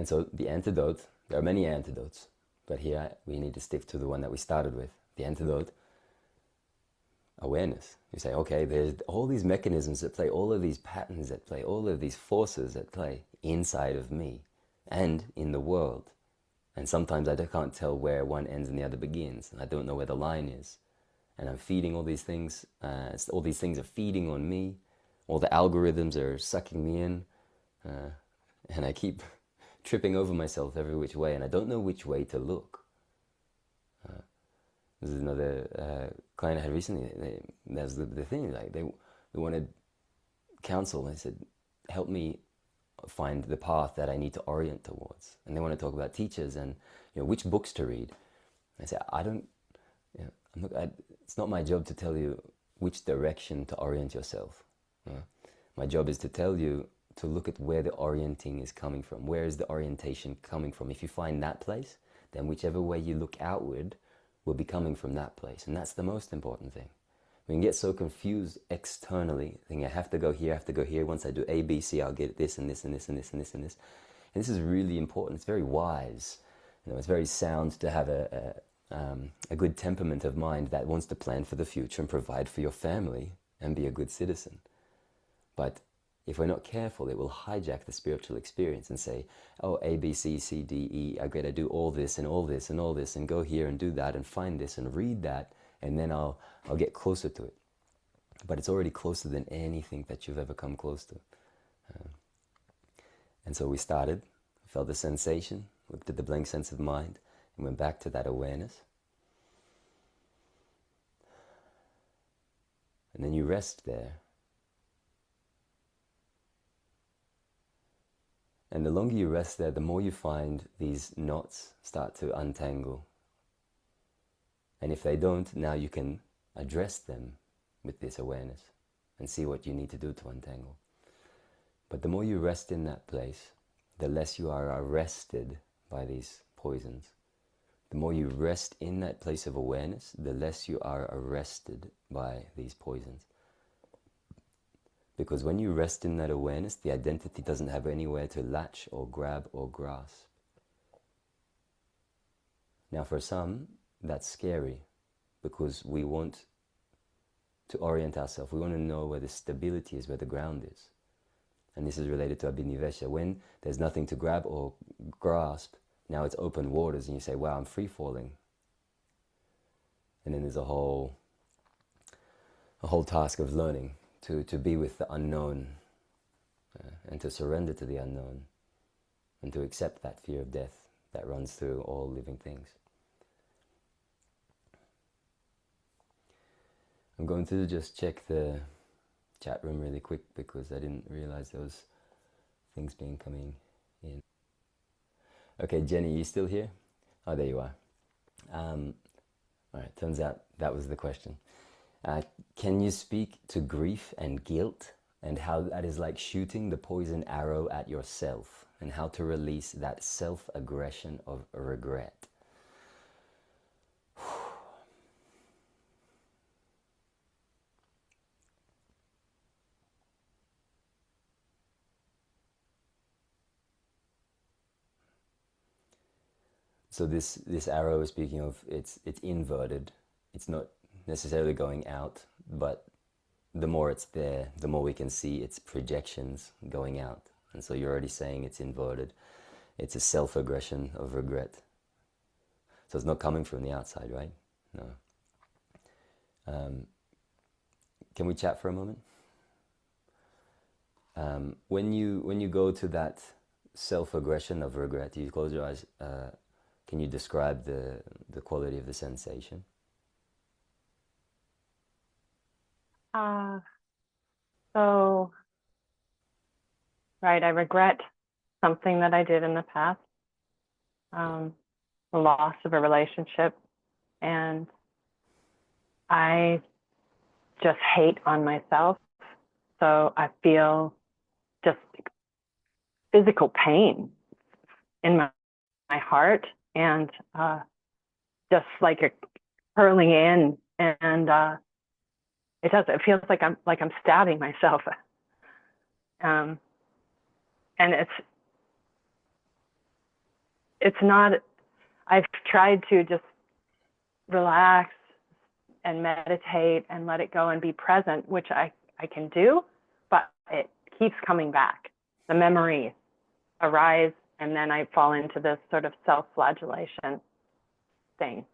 so the antidote, there are many antidotes, but here we need to stick to the one that we started with. The antidote, awareness. You say, okay, there's all these mechanisms at play, all of these patterns at play, all of these forces at play inside of me and in the world. And sometimes I can't tell where one ends and the other begins. I don't know where the line is. And I'm feeding all these things. All these things are feeding on me. All the algorithms are sucking me in. And I keep tripping over myself every which way. And I don't know which way to look. This is another client I had recently. That's the thing. Like they wanted counsel. They said, help me find the path that I need to orient towards. And they want to talk about teachers and which books to read. I say, I don't, it's not my job to tell you which direction to orient yourself. My job is to tell you to look at where the orienting is coming from. Where is the orientation coming from? If you find that place, then whichever way you look outward will be coming from that place. And that's the most important thing. We can get so confused externally, thinking I have to go here, I have to go here. Once I do A, B, C, I'll get this and this and this and this and this and this. And this is really important. It's very wise. It's very sound to have a good temperament of mind that wants to plan for the future and provide for your family and be a good citizen. But if we're not careful, it will hijack the spiritual experience and say, oh, A, B, C, C, D, E, I got to do all this and all this and all this and go here and do that and find this and read that, and then I'll get closer to it. But it's already closer than anything that you've ever come close to. And so we started, felt the sensation, looked at the blank sense of mind, and went back to that awareness. And then you rest there. And the longer you rest there, the more you find these knots start to untangle. And if they don't, now you can address them with this awareness and see what you need to do to untangle. But the more you rest in that place, the less you are arrested by these poisons. The more you rest in that place of awareness, the less you are arrested by these poisons. Because when you rest in that awareness, the identity doesn't have anywhere to latch or grab or grasp. Now for some, that's scary, because we want to orient ourselves. We want to know where the stability is, where the ground is. And this is related to Abhinivesha. When there's nothing to grab or grasp, now it's open waters and you say, wow, I'm free falling. And then there's a whole task of learning to be with the unknown and to surrender to the unknown and to accept that fear of death that runs through all living things. I'm going to just check the chat room really quick because I didn't realize there was things being coming in. Okay, Jenny, you still here? Oh, there you are. All right, turns out that was the question. Can you speak to grief and guilt and how that is like shooting the poison arrow at yourself and how to release that self-aggression of regret? So this arrow, speaking of, it's inverted. It's not necessarily going out, but the more it's there, the more we can see its projections going out. And so you're already saying it's inverted. It's a self-aggression of regret. So it's not coming from the outside, right? No. Can we chat for a moment? When you go to that self-aggression of regret, you close your eyes. Can you describe the quality of the sensation? So, right, I regret something that I did in the past, the loss of a relationship, and I just hate on myself. So I feel just physical pain in my heart, and just like it curling in, and it feels like I'm stabbing myself. And it's not, I've tried to just relax and meditate and let it go and be present, which I can do, but it keeps coming back. The memories arise, and then I fall into this sort of self-flagellation thing.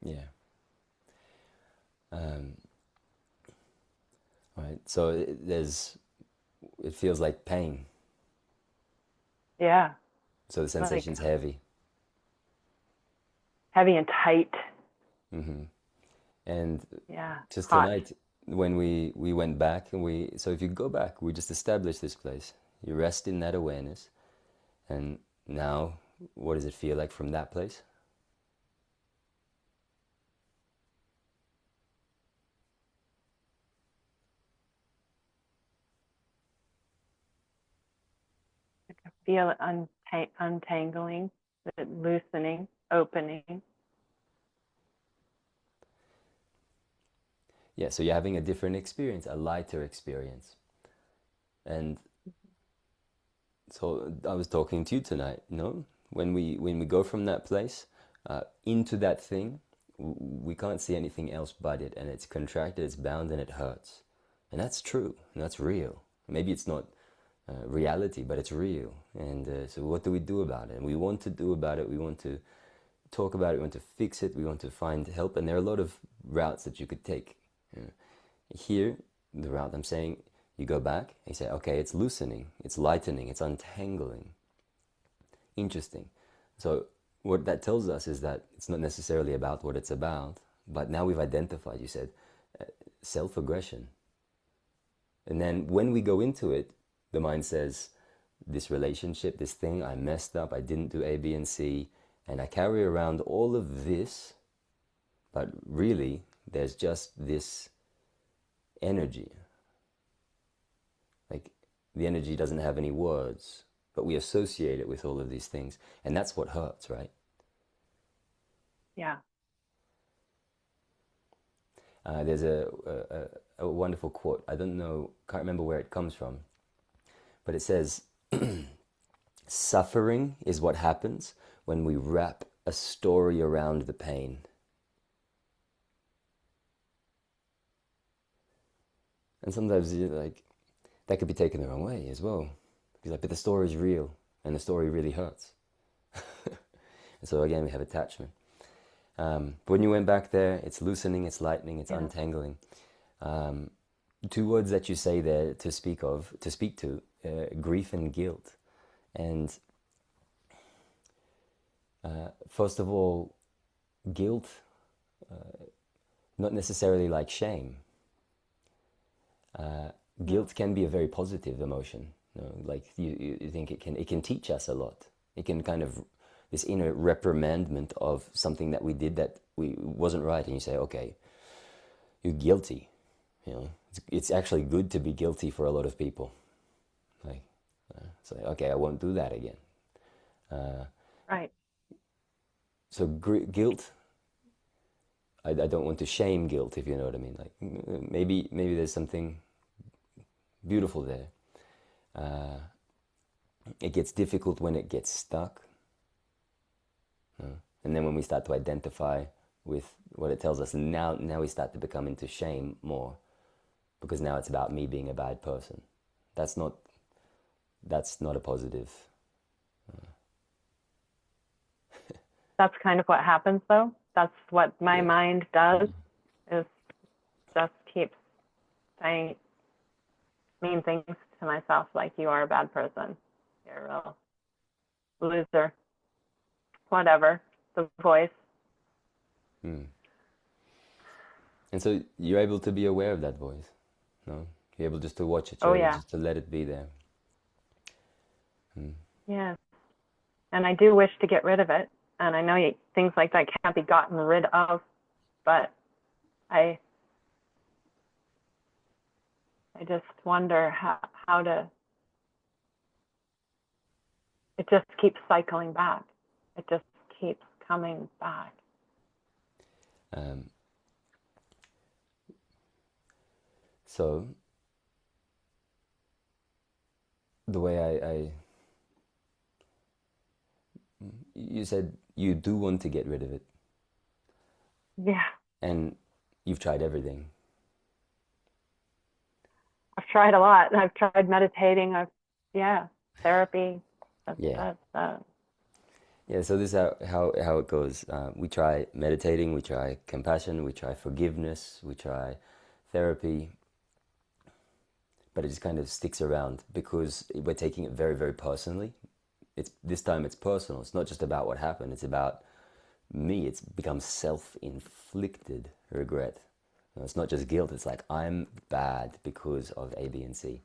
Yeah. Right. So it feels like pain. Yeah. So the sensation's like heavy. Heavy and tight. Mm-hmm. And yeah, just hot. Tonight, when we went back, so if you go back, we just established this place. You rest in that awareness. And now, what does it feel like from that place? I can feel it untangling, it loosening, opening. Yeah, so you're having a different experience, a lighter experience. And so I was talking to you tonight, when we go from that place into that thing, we can't see anything else but it, and it's contracted, it's bound, and it hurts. And that's true, and that's real. Maybe it's not reality, but it's real. And so what do we do about it? And we want to do about it, we want to talk about it, we want to fix it, we want to find help, and there are a lot of routes that you could take. Here, the route I'm saying, you go back and you say, okay, it's loosening, it's lightening, it's untangling. Interesting. So what that tells us is that it's not necessarily about what it's about, but now we've identified, you said, self-aggression. And then when we go into it, the mind says, this relationship, this thing, I messed up, I didn't do A, B, and C, and I carry around all of this, but really, there's just this energy. Like, the energy doesn't have any words, but we associate it with all of these things. And that's what hurts, right? Yeah. There's a wonderful quote. I don't know, can't remember where it comes from, but it says, suffering is what happens when we wrap a story around the pain. And sometimes like that could be taken the wrong way as well. Because like, but the story is real, and the story really hurts. And so again, we have attachment. But when you went back there, it's loosening, it's lightening, it's untangling. Two words that you say there to speak to, grief and guilt. And first of all, guilt, not necessarily like shame. Guilt can be a very positive emotion. You know, like you think it can teach us a lot. It can kind of, this inner reprimandment of something that we did that wasn't right, and you say, okay, you're guilty. You know, it's actually good to be guilty for a lot of people. Like, it's like, okay, I won't do that again. Right. So guilt, I don't want to shame guilt, if you know what I mean. Like maybe there's something beautiful there. It gets difficult when it gets stuck. And then when we start to identify with what it tells us, now we start to become into shame more, because now it's about me being a bad person. That's not a positive. That's kind of what happens, though. That's what my mind does, is just keeps saying mean things to myself, like, you are a bad person, you're a real loser, whatever, the voice. And so you're able to be aware of that voice, no? You're able just to watch it, just to let it be there. Yes. And I do wish to get rid of it. And I know things like that can't be gotten rid of, but I just wonder how to, it just keeps cycling back. It just keeps coming back. So the way you said you do want to get rid of it. Yeah. And you've tried everything. I've tried a lot. I've tried meditating. Therapy. Yeah, so this is how it goes. We try meditating, we try compassion, we try forgiveness, we try therapy, but it just kind of sticks around because we're taking it very, very personally. This time it's personal. It's not just about what happened. It's about me. It's become self-inflicted regret. You know, it's not just guilt. It's like, I'm bad because of A, B, and C.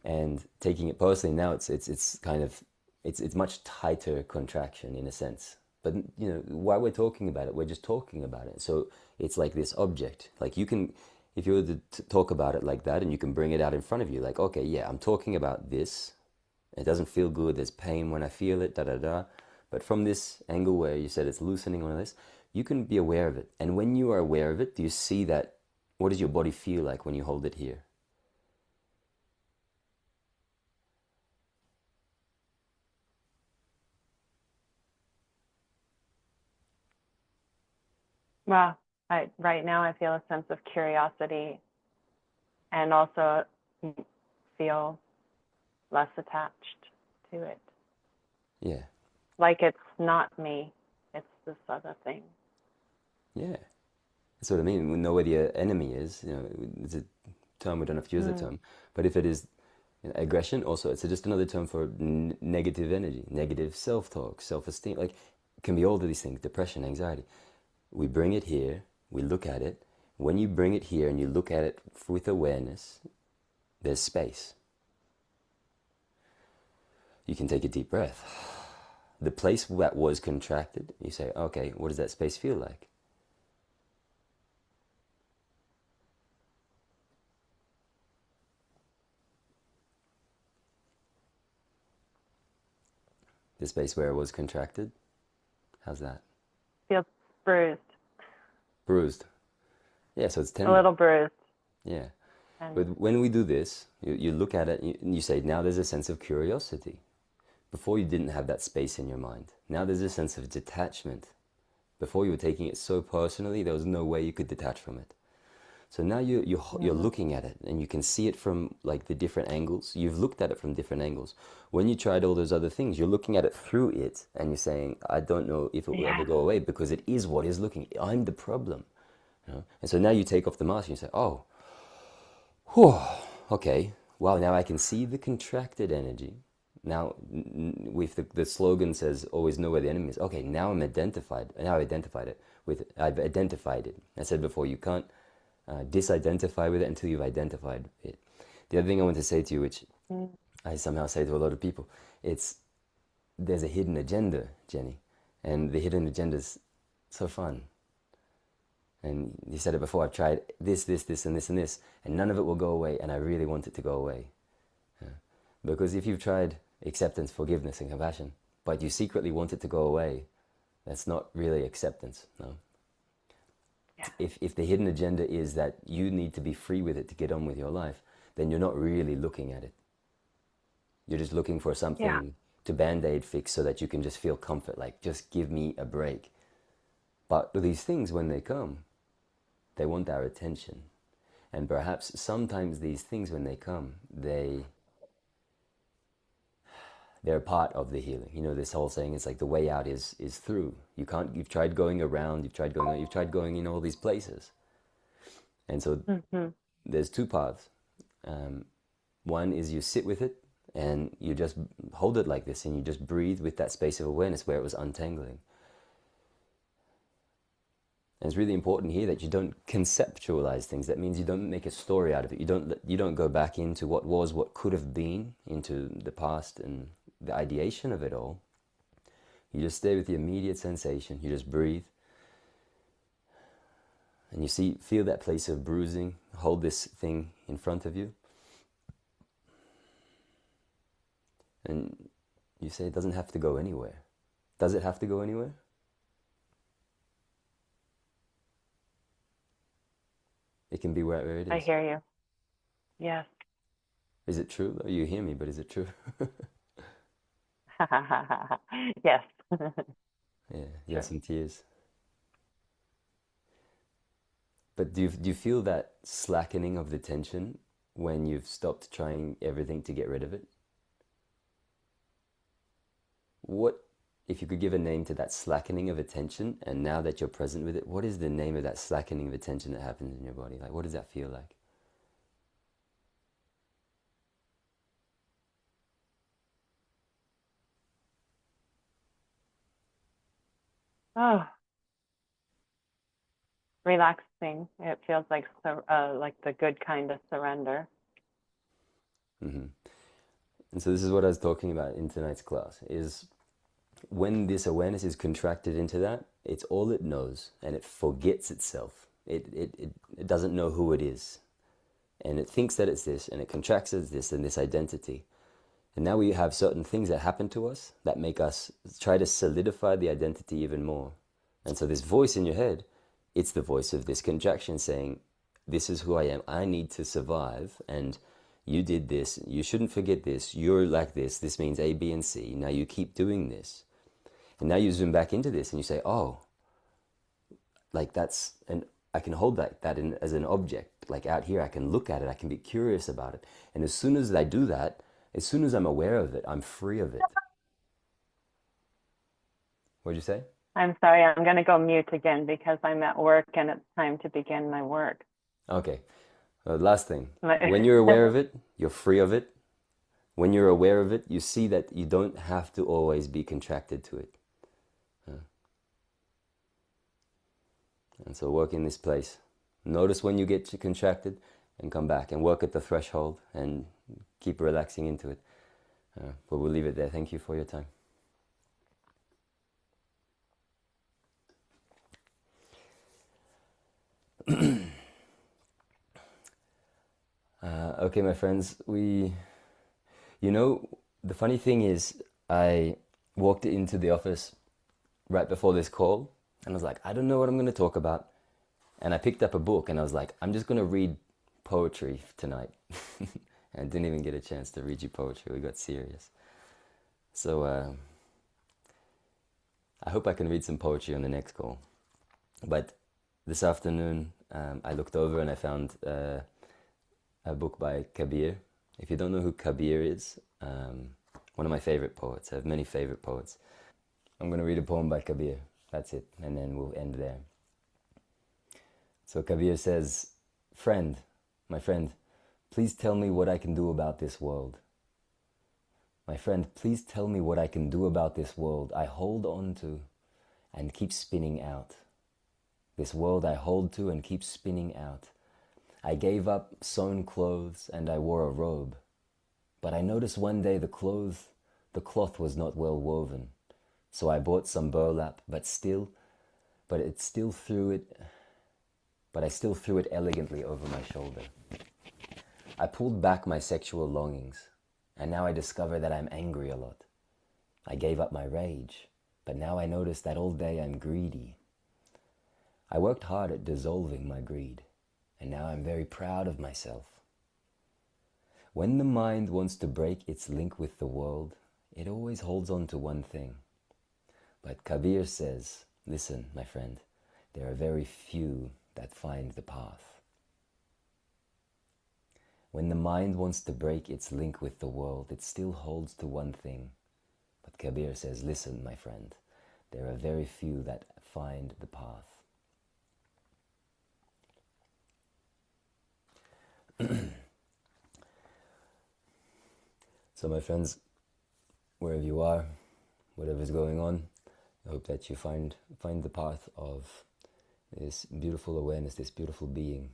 And taking it personally now, it's kind of, it's much tighter contraction in a sense. But you know, while we're talking about it, we're just talking about it. So it's like this object. Like you can, if you were to talk about it like that, and you can bring it out in front of you, like, okay, yeah, I'm talking about this. It doesn't feel good. There's pain when I feel it, da da da. But from this angle where you said it's loosening on this, you can be aware of it. And when you are aware of it, do you see that? What does your body feel like when you hold it here? Well, right now I feel a sense of curiosity, and also feel less attached to it. Yeah. Like it's not me, it's this other thing. Yeah. That's what I mean. We know where the enemy is. You know, it's a term, we don't have to use the term. But if it is aggression, also it's just another term for negative energy, negative self-talk, self-esteem. Like, it can be all of these things, depression, anxiety. We bring it here, we look at it. When you bring it here and you look at it with awareness, there's space. You can take a deep breath. The place that was contracted, you say, okay, what does that space feel like? The space where it was contracted, how's that? Feels bruised. Bruised. Yeah, so it's tender. A little bruised. Yeah. And But when we do this, you look at it and you say, now there's a sense of curiosity. Before you didn't have that space in your mind. Now there's a sense of detachment. Before you were taking it so personally, there was no way you could detach from it. So now you're looking at it, and you can see it from like the different angles. You've looked at it from different angles. When you tried all those other things, you're looking at it through it, and you're saying, I don't know if it will ever Yeah. go away, because it is what is looking. I'm the problem. You know? And so now you take off the mask and you say, oh, whew, okay, wow, now I can see the contracted energy. Now, with the slogan says, always know where the enemy is. Okay, now I'm identified. Now I've identified it. I've identified it. I said before, you can't disidentify with it until you've identified it. The other thing I want to say to you, which I somehow say to a lot of people, there's a hidden agenda, Jenny. And the hidden agenda is so fun. And you said it before, I've tried this, and this, and this, and none of it will go away, and I really want it to go away. Yeah. Because if you've tried acceptance, forgiveness, and compassion, but you secretly want it to go away, that's not really acceptance, no? Yeah. If the hidden agenda is that you need to be free with it to get on with your life, then you're not really looking at it. You're just looking for something to band-aid fix so that you can just feel comfort, like, just give me a break. But these things, when they come, they want our attention. And perhaps sometimes these things, when they come, they're part of the healing. You know, this whole saying is like the way out is through. You've tried going around, you've tried going in all these places. And so there's two paths. One is you sit with it and you just hold it like this, and you just breathe with that space of awareness where it was untangling. And it's really important here that you don't conceptualize things. That means you don't make a story out of it. You don't go back into what was, what could have been, into the past and the ideation of it all. You just stay with the immediate sensation. You just breathe. And you feel that place of bruising. Hold this thing in front of you. And you say it doesn't have to go anywhere. Does it have to go anywhere? It can be wherever it is. I hear you. Yes. Is it true? You hear me, but is it true? Yes. Yeah, you have some tears. But do you feel that slackening of the tension when you've stopped trying everything to get rid of it? What, if you could give a name to that slackening of attention, and now that you're present with it, what is the name of that slackening of attention that happens in your body? Like, what does that feel like? Oh, relaxing. It feels like the good kind of surrender. And so this is what I was talking about in tonight's class, is when this awareness is contracted into that, it's all it knows, and it forgets itself. It doesn't know who it is. And it thinks that it's this, and it contracts as this and this identity. And now we have certain things that happen to us that make us try to solidify the identity even more. And so this voice in your head, it's the voice of this contraction saying, this is who I am, I need to survive, and you did this, you shouldn't forget this, you're like this means A, B, and C, now you keep doing this. And now you zoom back into this and you say, oh, like I can hold that as an object, like out here, I can look at it, I can be curious about it. And as soon as I do that, as soon as I'm aware of it, I'm free of it. What'd you say? I'm sorry, I'm going to go mute again because I'm at work and it's time to begin my work. Okay. Last thing. When you're aware of it, you're free of it. When you're aware of it, you see that you don't have to always be contracted to it. And so work in this place. Notice when you get contracted and come back and work at the threshold and keep relaxing into it. But we'll leave it there. Thank you for your time. Okay, my friends, the funny thing is I walked into the office right before this call and I was like, I don't know what I'm going to talk about. And I picked up a book and I was like, I'm just going to read poetry tonight. And I didn't even get a chance to read you poetry. We got serious. So I hope I can read some poetry on the next call. But this afternoon, I looked over and I found a book by Kabir. If you don't know who Kabir is, one of my favorite poets. I have many favorite poets. I'm going to read a poem by Kabir. That's it, and then we'll end there. So Kabir says, "Friend, my friend, please tell me what I can do about this world. My friend, please tell me what I can do about this world I hold on to and keep spinning out. This world I hold to and keep spinning out. I gave up sewn clothes and I wore a robe. But I noticed one day the cloth was not well woven. So I bought some burlap, but I still threw it elegantly over my shoulder. I pulled back my sexual longings, and now I discover that I'm angry a lot. I gave up my rage, but now I notice that all day I'm greedy. I worked hard at dissolving my greed, and now I'm very proud of myself. When the mind wants to break its link with the world, it always holds on to one thing. But Kabir says, listen, my friend, there are very few that find the path. When the mind wants to break its link with the world, it still holds to one thing. But Kabir says, listen, my friend, there are very few that find the path. So my friends, wherever you are, whatever's going on, I hope that you find the path of this beautiful awareness, this beautiful being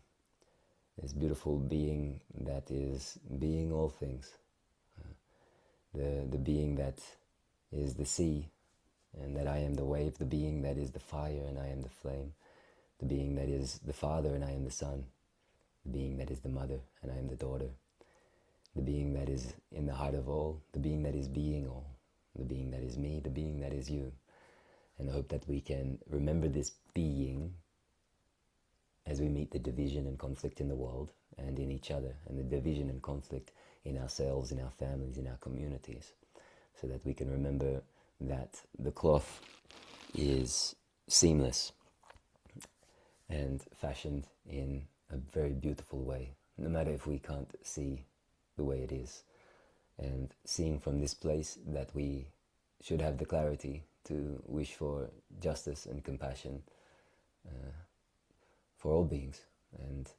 that is being all things, the being that is the sea, and that I am the wave, the being that is the fire and I am the flame, the being that is the father and I am the son, the being that is the mother and I am the daughter, the being that is in the heart of all, the being that is being all, the being that is me, the being that is you. And I hope that we can remember this being as we meet the division and conflict in the world and in each other, and the division and conflict in ourselves, in our families, in our communities, so that we can remember that the cloth is seamless and fashioned in a very beautiful way, no matter if we can't see the way it is. And seeing from this place that we should have the clarity to wish for justice and compassion for all beings, and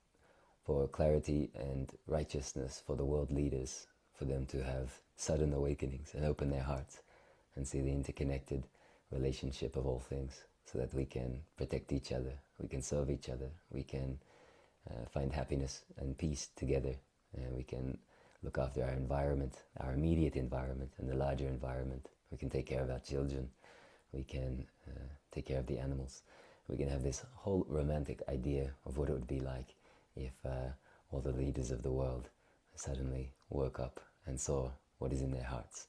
for clarity and righteousness for the world leaders, for them to have sudden awakenings and open their hearts and see the interconnected relationship of all things, so that we can protect each other, we can serve each other, we can find happiness and peace together, and we can look after our environment, our immediate environment and the larger environment. We can take care of our children, we can take care of the animals. We can have this whole romantic idea of what it would be like if all the leaders of the world suddenly woke up and saw what is in their hearts.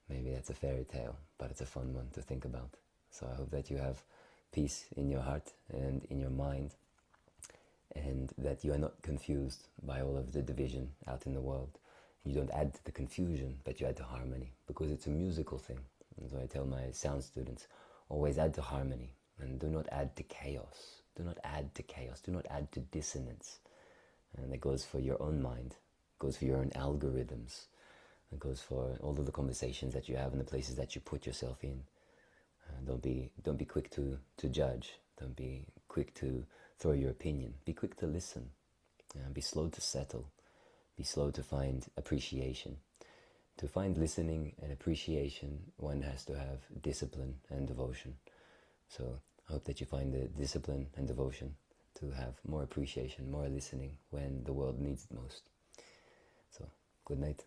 Maybe that's a fairy tale, but it's a fun one to think about. So I hope that you have peace in your heart and in your mind, and that you are not confused by all of the division out in the world. You don't add to the confusion, but you add to harmony, because it's a musical thing. And so I tell my sound students, always add to harmony, and do not add to chaos. Do not add to chaos. Do not add to dissonance. And that goes for your own mind. It goes for your own algorithms. It goes for all of the conversations that you have and the places that you put yourself in. Don't be quick to judge. Don't be quick to throw your opinion. Be quick to listen. Be slow to settle. Be slow to find appreciation. To find listening and appreciation, one has to have discipline and devotion. So I hope that you find the discipline and devotion to have more appreciation, more listening when the world needs it most. So, good night.